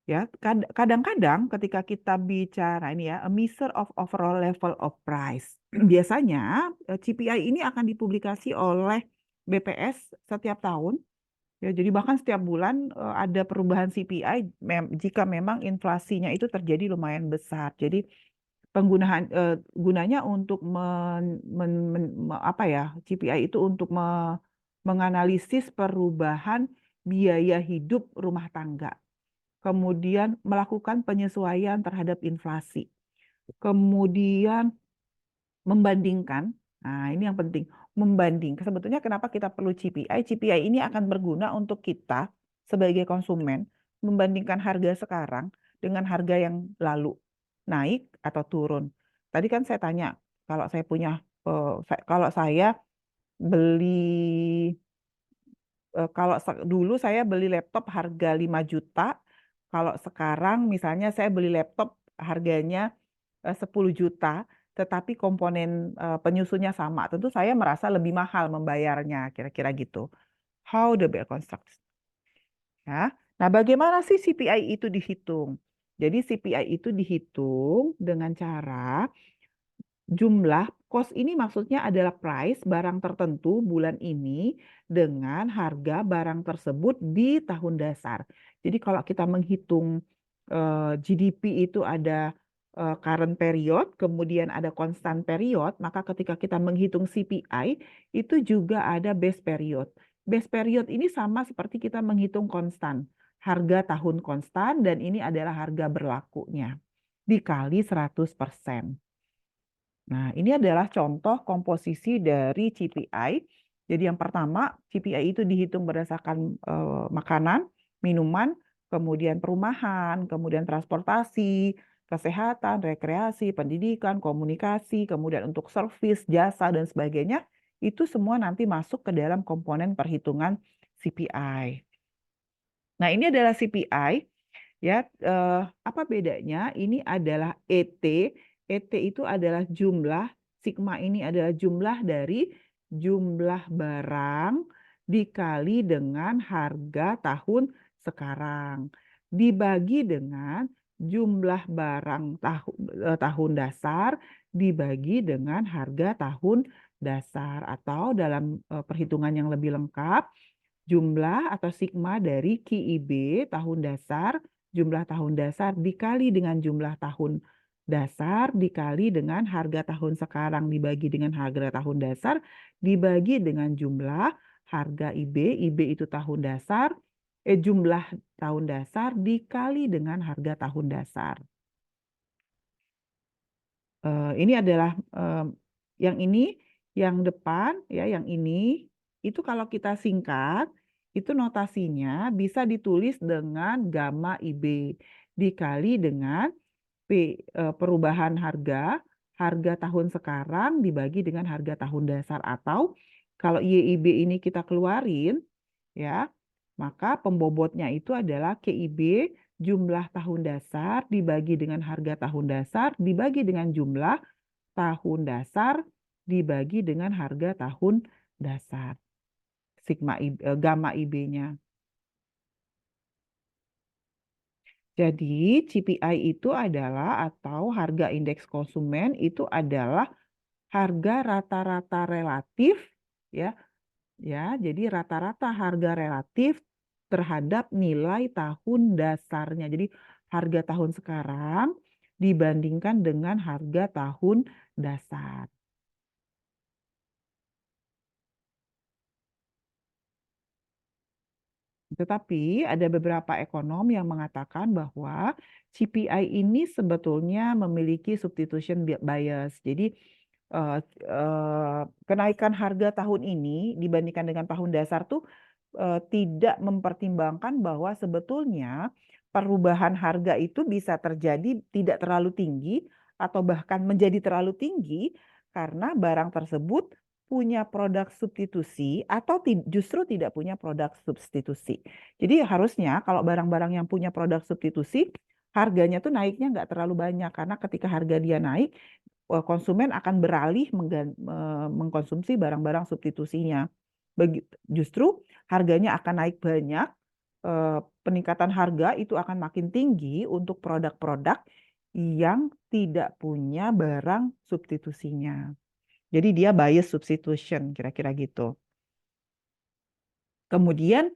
Ya, kadang-kadang ketika kita bicara ini ya, a measure of overall level of price. Biasanya CPI ini akan dipublikasi oleh BPS setiap tahun. Ya, jadi bahkan setiap bulan ada perubahan CPI jika memang inflasinya itu terjadi lumayan besar. Jadi penggunaan gunanya untuk apa ya, CPI itu untuk menganalisis perubahan biaya hidup rumah tangga. Kemudian melakukan penyesuaian terhadap inflasi. Kemudian membandingkan, nah ini yang penting, membandingkan. Sebetulnya kenapa kita perlu CPI? CPI ini akan berguna untuk kita sebagai konsumen membandingkan harga sekarang dengan harga yang lalu, naik atau turun. Tadi kan saya tanya, kalau saya punya, kalau saya beli, kalau dulu saya beli laptop harga 5 juta, kalau sekarang misalnya saya beli laptop harganya 10 juta, tetapi komponen penyusunnya sama. Tentu saya merasa lebih mahal membayarnya, kira-kira gitu. How the bill constructs. Ya. Nah, bagaimana sih CPI itu dihitung? Jadi CPI itu dihitung dengan cara jumlah cost ini maksudnya adalah price barang tertentu bulan ini dengan harga barang tersebut di tahun dasar. Jadi kalau kita menghitung GDP itu ada current period, kemudian ada constant period, maka ketika kita menghitung CPI itu juga ada base period. Base period ini sama seperti kita menghitung konstan. Harga tahun konstan dan ini adalah harga berlakunya dikali 100%. Nah, ini adalah contoh komposisi dari CPI. Jadi yang pertama, CPI itu dihitung berdasarkan makanan, minuman, kemudian perumahan, kemudian transportasi, kesehatan, rekreasi, pendidikan, komunikasi, kemudian untuk servis, jasa, dan sebagainya, itu semua nanti masuk ke dalam komponen perhitungan CPI. Nah, ini adalah CPI. Ya, apa bedanya? Ini adalah ET. ET itu adalah jumlah, sigma ini adalah jumlah dari jumlah barang dikali dengan harga tahun sekarang. Dibagi dengan jumlah barang tahun dasar dibagi dengan harga tahun dasar. Atau dalam perhitungan yang lebih lengkap, jumlah atau sigma dari KIB tahun dasar, jumlah tahun dasar dikali dengan jumlah tahun dasar dikali dengan harga tahun sekarang dibagi dengan harga tahun dasar dibagi dengan jumlah harga IB. IB itu tahun dasar, jumlah tahun dasar dikali dengan harga tahun dasar. Ini adalah yang ini, yang depan ya, yang ini itu kalau kita singkat itu notasinya bisa ditulis dengan gamma IB dikali dengan perubahan harga tahun sekarang dibagi dengan harga tahun dasar. Atau kalau YIB ini kita keluarin ya, maka pembobotnya itu adalah KIB jumlah tahun dasar dibagi dengan harga tahun dasar dibagi dengan jumlah tahun dasar dibagi dengan harga tahun dasar. Gamma IB-nya. Jadi CPI itu adalah, atau harga indeks konsumen itu adalah harga rata-rata relatif ya. Jadi rata-rata harga relatif terhadap nilai tahun dasarnya. Jadi harga tahun sekarang dibandingkan dengan harga tahun dasar. Tetapi ada beberapa ekonom yang mengatakan bahwa CPI ini sebetulnya memiliki substitution bias. Jadi kenaikan harga tahun ini dibandingkan dengan tahun dasar tuh tidak mempertimbangkan bahwa sebetulnya perubahan harga itu bisa terjadi tidak terlalu tinggi atau bahkan menjadi terlalu tinggi karena barang tersebut punya produk substitusi atau justru tidak punya produk substitusi. Jadi harusnya kalau barang-barang yang punya produk substitusi, harganya tuh naiknya nggak terlalu banyak. Karena ketika harga dia naik, konsumen akan beralih mengkonsumsi barang-barang substitusinya. Justru harganya akan naik banyak, peningkatan harga itu akan makin tinggi untuk produk-produk yang tidak punya barang substitusinya. Jadi dia bias substitution, kira-kira gitu. Kemudian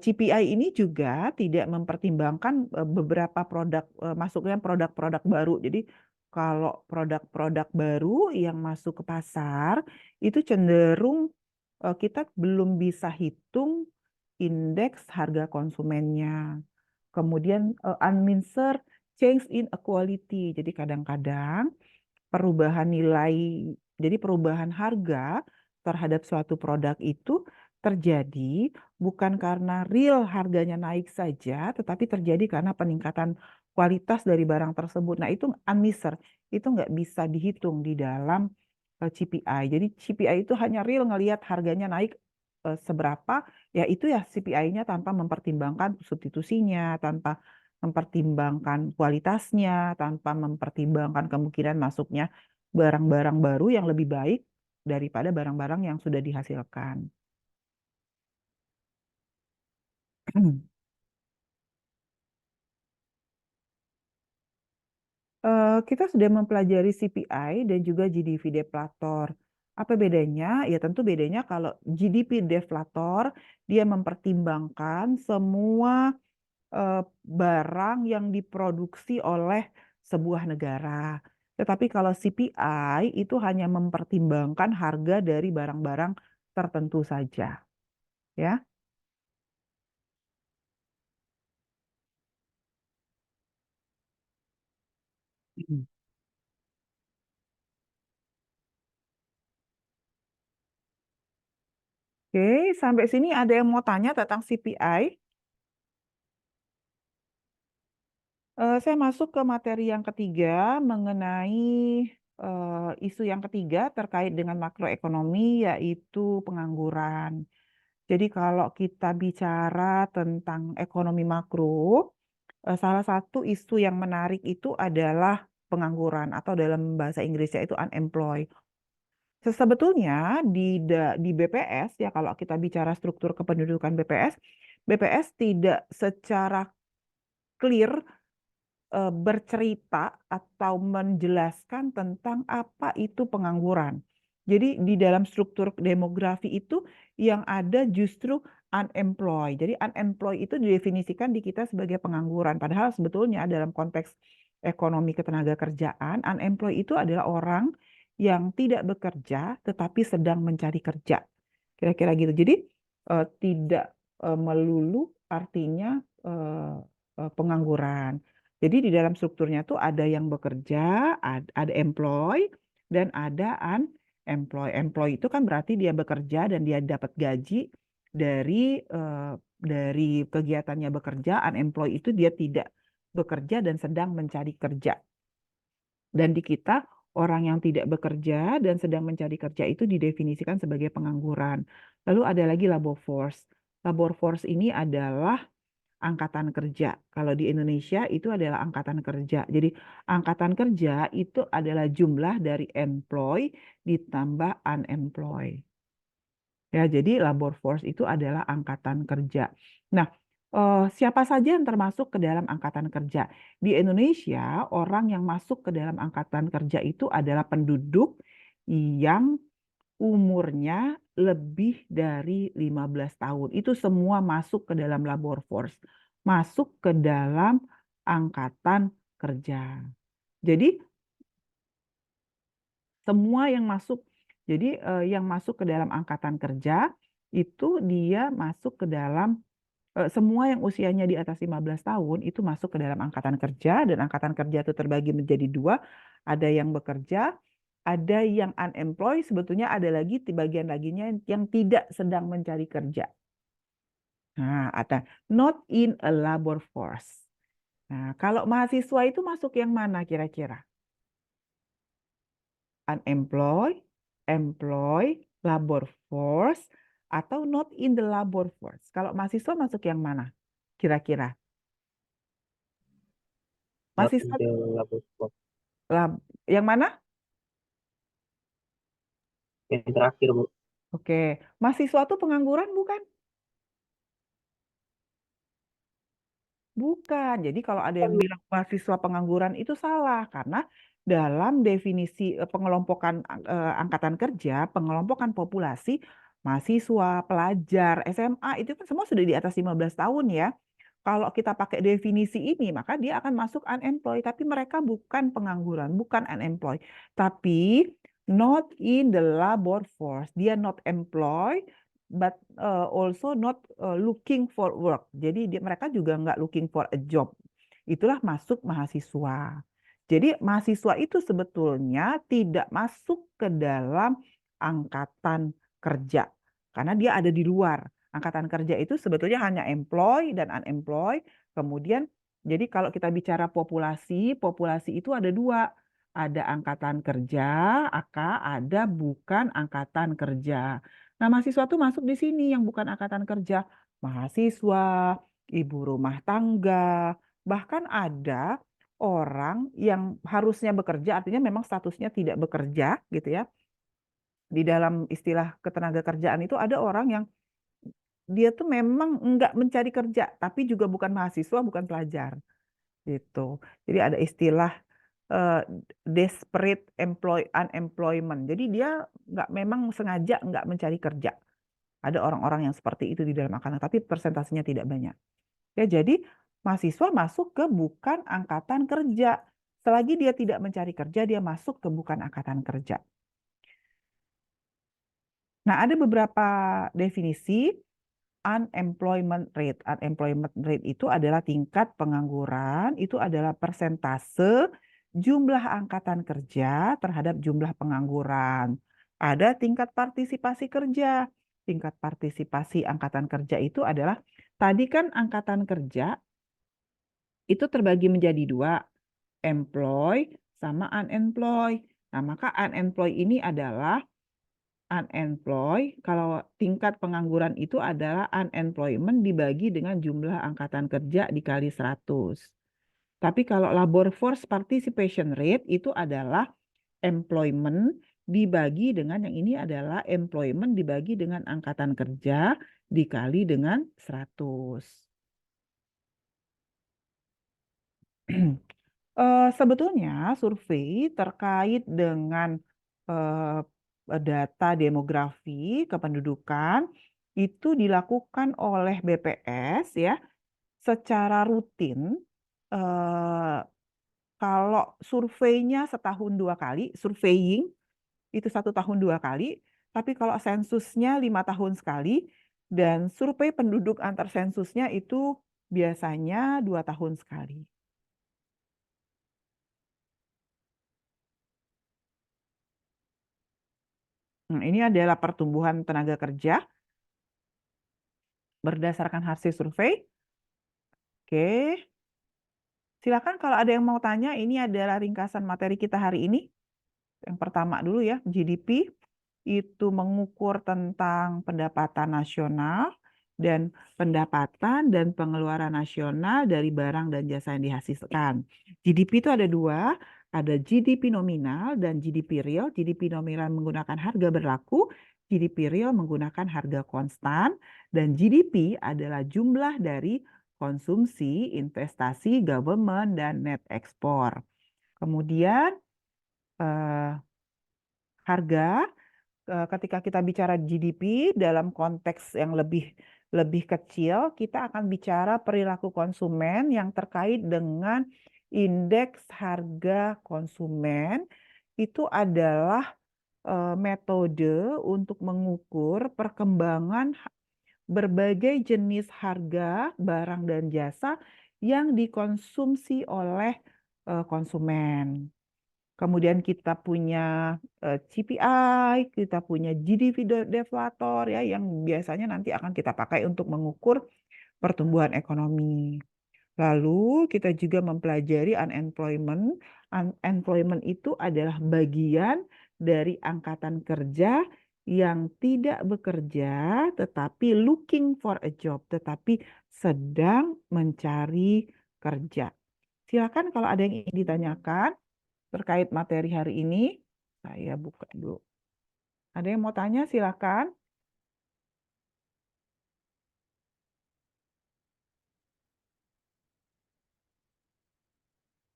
CPI ini juga tidak mempertimbangkan beberapa produk, masuknya produk-produk baru. Jadi kalau produk-produk baru yang masuk ke pasar, itu cenderung kita belum bisa hitung indeks harga konsumennya. Kemudian unmeasured change in equality. Jadi kadang-kadang perubahan nilai, jadi perubahan harga terhadap suatu produk itu terjadi bukan karena real harganya naik saja, tetapi terjadi karena peningkatan kualitas dari barang tersebut. Nah, itu unmeasured, itu nggak bisa dihitung di dalam CPI. Jadi CPI itu hanya real ngelihat harganya naik seberapa, ya itu ya CPI-nya tanpa mempertimbangkan substitusinya, tanpa mempertimbangkan kualitasnya, tanpa mempertimbangkan kemungkinan masuknya barang-barang baru yang lebih baik daripada barang-barang yang sudah dihasilkan. Kita sudah mempelajari CPI dan juga GDP deflator. Apa bedanya? Ya tentu bedanya kalau GDP deflator dia mempertimbangkan semua barang yang diproduksi oleh sebuah negara. Tetapi kalau CPI itu hanya mempertimbangkan harga dari barang-barang tertentu saja. Ya. Oke, sampai sini ada yang mau tanya tentang CPI? Saya masuk ke materi yang ketiga mengenai isu yang ketiga terkait dengan makroekonomi, yaitu pengangguran. Jadi kalau kita bicara tentang ekonomi makro, salah satu isu yang menarik itu adalah pengangguran atau dalam bahasa Inggrisnya itu unemployed. Sebetulnya di BPS ya, kalau kita bicara struktur kependudukan BPS tidak secara clear bercerita atau menjelaskan tentang apa itu pengangguran. Jadi di dalam struktur demografi itu yang ada justru unemployed. Jadi unemployed itu didefinisikan di kita sebagai pengangguran. Padahal sebetulnya dalam konteks ekonomi ketenagakerjaan, unemployed itu adalah orang yang tidak bekerja tetapi sedang mencari kerja. Kira-kira gitu. Jadi tidak melulu artinya pengangguran. Jadi di dalam strukturnya tuh ada yang bekerja, ada employ, dan ada unemployed. Employee itu kan berarti dia bekerja dan dia dapat gaji dari kegiatannya bekerja. Unemployed itu dia tidak bekerja dan sedang mencari kerja. Dan di kita orang yang tidak bekerja dan sedang mencari kerja itu didefinisikan sebagai pengangguran. Lalu ada lagi labor force. Labor force ini adalah angkatan kerja. Kalau di Indonesia itu adalah angkatan kerja. Jadi angkatan kerja itu adalah jumlah dari employ ditambah unemployed. Ya, jadi labor force itu adalah angkatan kerja. Nah, siapa saja yang termasuk ke dalam angkatan kerja? Di Indonesia, orang yang masuk ke dalam angkatan kerja itu adalah penduduk yang umurnya lebih dari 15 tahun. Itu semua masuk ke dalam labor force, masuk ke dalam angkatan kerja. Jadi semua yang masuk, jadi yang masuk ke dalam angkatan kerja itu dia masuk ke dalam semua yang usianya di atas 15 tahun itu masuk ke dalam angkatan kerja, dan angkatan kerja itu terbagi menjadi dua, ada yang bekerja, ada yang unemployed, sebetulnya ada lagi di bagian laginya yang tidak sedang mencari kerja. Nah, ada not in a labor force. Nah, kalau mahasiswa itu masuk yang mana kira-kira? Unemployed, employed, labor force, atau not in the labor force? Kalau mahasiswa masuk yang mana kira-kira? Mahasiswa yang mana? Yang terakhir, Bu. Oke, mahasiswa itu pengangguran bukan? Bukan. Jadi kalau ada yang bilang mahasiswa pengangguran itu salah, karena dalam definisi pengelompokan angkatan kerja, pengelompokan populasi, mahasiswa, pelajar, SMA itu kan semua sudah di atas 15 tahun ya. Kalau kita pakai definisi ini, maka dia akan masuk unemployed, tapi mereka bukan pengangguran, bukan unemployed, tapi not in the labor force. Dia not employed, but also not looking for work. Jadi mereka juga nggak looking for a job. Itulah masuk mahasiswa. Jadi mahasiswa itu sebetulnya tidak masuk ke dalam angkatan kerja karena dia ada di luar. Angkatan kerja itu sebetulnya hanya employ dan unemployed. Kemudian jadi kalau kita bicara populasi itu ada dua. Ada angkatan kerja, ada bukan angkatan kerja. Nah, mahasiswa tuh masuk di sini yang bukan angkatan kerja. Mahasiswa, ibu rumah tangga, bahkan ada orang yang harusnya bekerja, artinya memang statusnya tidak bekerja gitu ya. Di dalam istilah ketenagakerjaan itu ada orang yang dia tuh memang enggak mencari kerja, tapi juga bukan mahasiswa, bukan pelajar. Gitu. Jadi ada istilah desperate unemployment. Jadi dia memang sengaja nggak mencari kerja. Ada orang-orang yang seperti itu di dalam angkatan, tapi persentasenya tidak banyak. Ya, jadi mahasiswa masuk ke bukan angkatan kerja. Selagi dia tidak mencari kerja, dia masuk ke bukan angkatan kerja. Nah, ada beberapa definisi unemployment rate. Unemployment rate itu adalah tingkat pengangguran, itu adalah persentase jumlah angkatan kerja terhadap jumlah pengangguran. Ada tingkat partisipasi kerja. Tingkat partisipasi angkatan kerja itu adalah, tadi kan angkatan kerja itu terbagi menjadi dua, employ sama unemployed. Nah, maka unemployed ini adalah unemployed, kalau tingkat pengangguran itu adalah unemployment dibagi dengan jumlah angkatan kerja dikali 100. Tapi kalau labor force participation rate itu adalah employment dibagi dengan yang ini adalah employment dibagi dengan angkatan kerja dikali dengan 100. Sebetulnya survei terkait dengan data demografi kependudukan itu dilakukan oleh BPS ya secara rutin. Kalau surveinya setahun 2 kali, surveying itu 1 tahun 2 kali, tapi kalau sensusnya 5 tahun sekali, dan survei penduduk antar sensusnya itu biasanya 2 tahun sekali. Nah, ini adalah pertumbuhan tenaga kerja berdasarkan hasil survei. Oke. Silakan kalau ada yang mau tanya, ini adalah ringkasan materi kita hari ini. Yang pertama dulu ya, GDP itu mengukur tentang pendapatan nasional dan pendapatan dan pengeluaran nasional dari barang dan jasa yang dihasilkan. GDP itu ada 2, ada GDP nominal dan GDP real. GDP nominal menggunakan harga berlaku, GDP real menggunakan harga konstan, dan GDP adalah jumlah dari konsumsi, investasi, government, dan net ekspor. Kemudian harga, ketika kita bicara GDP dalam konteks yang lebih kecil, kita akan bicara perilaku konsumen yang terkait dengan indeks harga konsumen. Itu adalah metode untuk mengukur perkembangan berbagai jenis harga barang dan jasa yang dikonsumsi oleh konsumen. Kemudian kita punya CPI, kita punya GDP deflator ya yang biasanya nanti akan kita pakai untuk mengukur pertumbuhan ekonomi. Lalu kita juga mempelajari unemployment. Unemployment itu adalah bagian dari angkatan kerja yang tidak bekerja tetapi looking for a job, tetapi sedang mencari kerja. Silakan kalau ada yang ingin ditanyakan terkait materi hari ini, saya buka dulu. Ada yang mau tanya, silakan.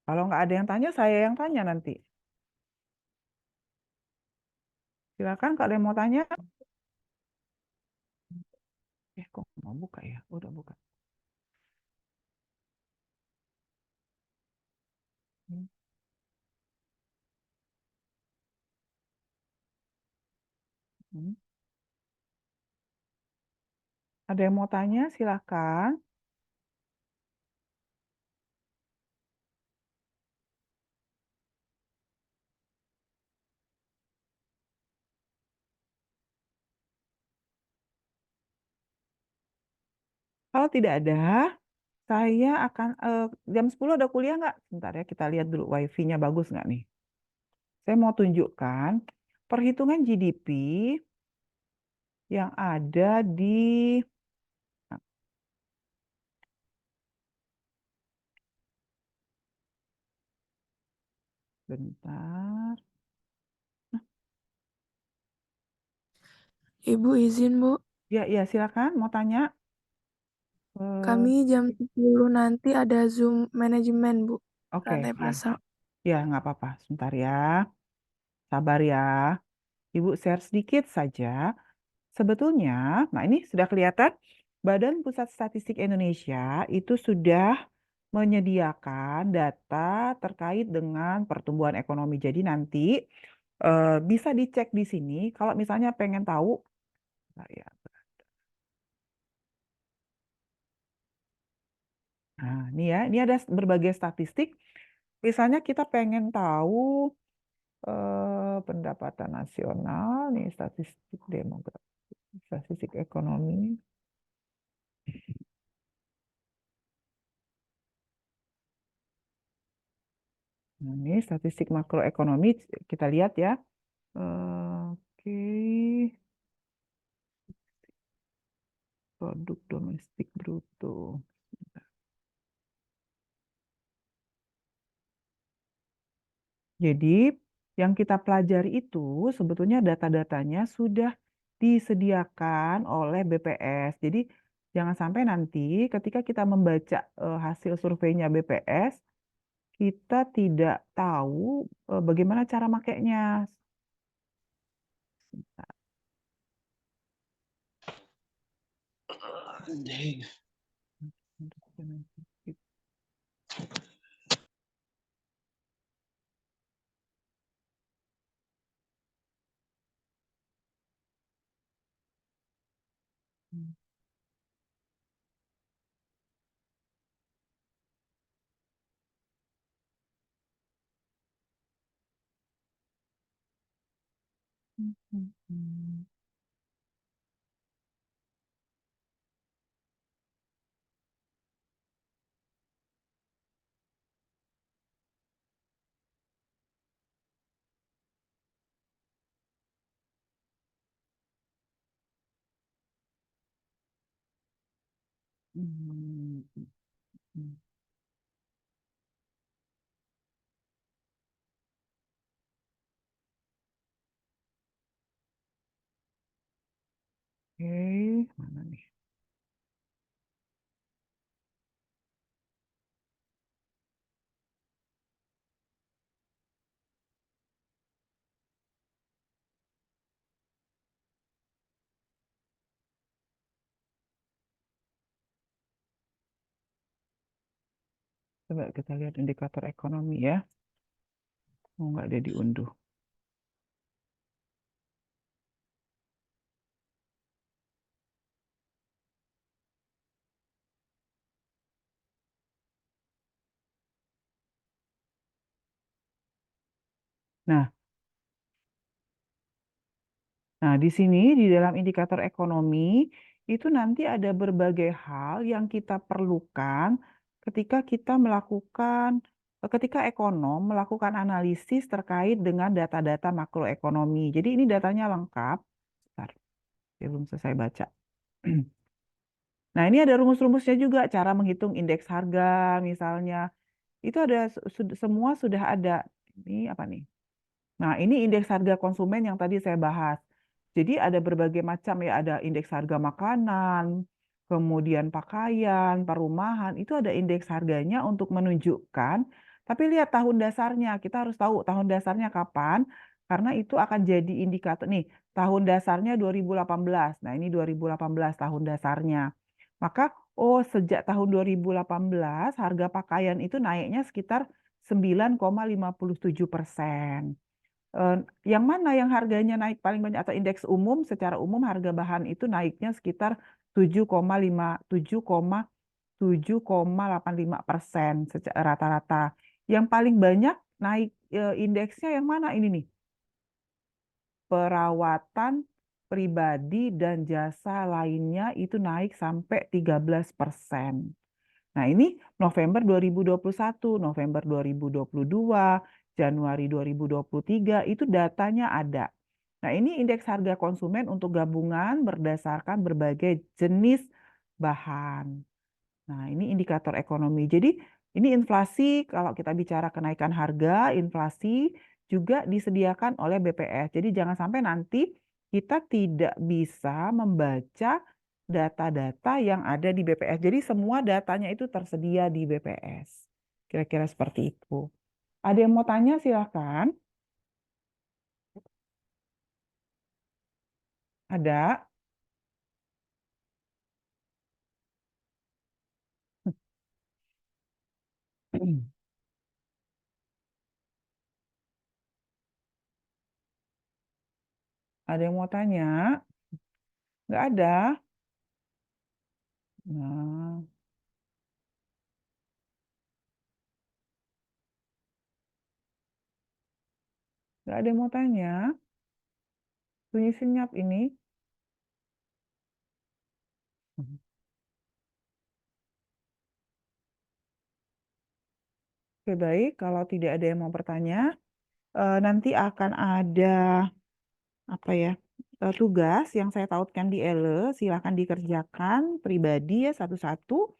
Kalau nggak ada yang tanya, saya yang tanya nanti. Silakan kalau ada yang mau tanya. Kok mau buka ya? Udah buka. Ada yang mau tanya, silakan. Kalau tidak ada, saya akan jam 10 ada kuliah nggak? Sebentar ya, kita lihat dulu wifi-nya bagus nggak nih. Saya mau tunjukkan perhitungan GDP yang ada di bentar. Ibu izin, Bu. Ya, silakan. Mau tanya? Kami jam 10 nanti ada Zoom manajemen, Bu. Oke, Lantai pasar. ya nggak apa-apa. Sebentar ya. Sabar ya. Ibu share sedikit saja. Sebetulnya, nah ini sudah kelihatan, Badan Pusat Statistik Indonesia itu sudah menyediakan data terkait dengan pertumbuhan ekonomi. Jadi nanti bisa dicek di sini. Kalau misalnya pengen tahu, ya. Nah, ini ada berbagai statistik. Misalnya kita pengen tahu pendapatan nasional, nih statistik demografi, statistik ekonomi. Nah, ini statistik makroekonomi kita lihat ya. Oke. Produk domestik bruto. Jadi yang kita pelajari itu sebetulnya data-datanya sudah disediakan oleh BPS. Jadi jangan sampai nanti ketika kita membaca hasil surveinya BPS, kita tidak tahu bagaimana cara makainya. Oke, mana nih? Coba kita lihat indikator ekonomi ya. Oh, nggak ada diunduh. Nah, di sini di dalam indikator ekonomi itu nanti ada berbagai hal yang kita perlukan ketika kita melakukan ketika ekonom melakukan analisis terkait dengan data-data makroekonomi. Jadi ini datanya lengkap. Bentar, saya belum selesai baca. Nah, ini ada rumus-rumusnya juga, cara menghitung indeks harga misalnya. Itu ada semua sudah ada. Ini apa nih? Nah, ini indeks harga konsumen yang tadi saya bahas. Jadi ada berbagai macam ya, ada indeks harga makanan, kemudian pakaian, perumahan, itu ada indeks harganya untuk menunjukkan. Tapi lihat tahun dasarnya, kita harus tahu tahun dasarnya kapan, karena itu akan jadi indikator. Nih, tahun dasarnya 2018. Nah, ini 2018 tahun dasarnya. Maka, sejak tahun 2018, harga pakaian itu naiknya sekitar 9,57%. Yang mana yang harganya naik paling banyak atau indeks umum, secara umum harga bahan itu naiknya sekitar 7,85% rata-rata. Yang paling banyak naik indeksnya yang mana ini nih? Perawatan pribadi dan jasa lainnya itu naik sampai 13%. Nah, ini November 2021, November 2022, Januari 2023 itu datanya ada. Nah, ini indeks harga konsumen untuk gabungan berdasarkan berbagai jenis bahan. Nah, ini indikator ekonomi. Jadi, ini inflasi, kalau kita bicara kenaikan harga, inflasi juga disediakan oleh BPS. Jadi, jangan sampai nanti kita tidak bisa membaca data-data yang ada di BPS. Jadi, semua datanya itu tersedia di BPS. Kira-kira seperti itu. Ada yang mau tanya, silahkan. Ada? Ada yang mau tanya? Nggak ada? Nah, nggak ada yang mau tanya? Bunyi senyap ini. Oke, baik. Kalau tidak ada yang mau bertanya, nanti akan ada apa ya tugas yang saya tautkan di ELE. Silakan dikerjakan pribadi ya satu-satu.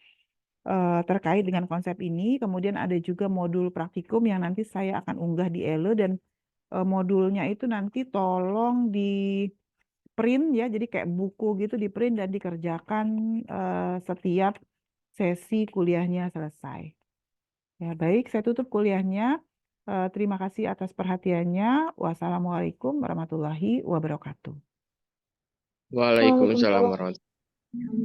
terkait dengan konsep ini. Kemudian ada juga modul praktikum yang nanti saya akan unggah di ELE, dan modulnya itu nanti tolong di print ya, jadi kayak buku gitu di print dan dikerjakan setiap sesi kuliahnya selesai. Ya, baik, saya tutup kuliahnya. Terima kasih atas perhatiannya. Wassalamualaikum warahmatullahi wabarakatuh. Waalaikumsalam warahmatullahi wabarakatuh.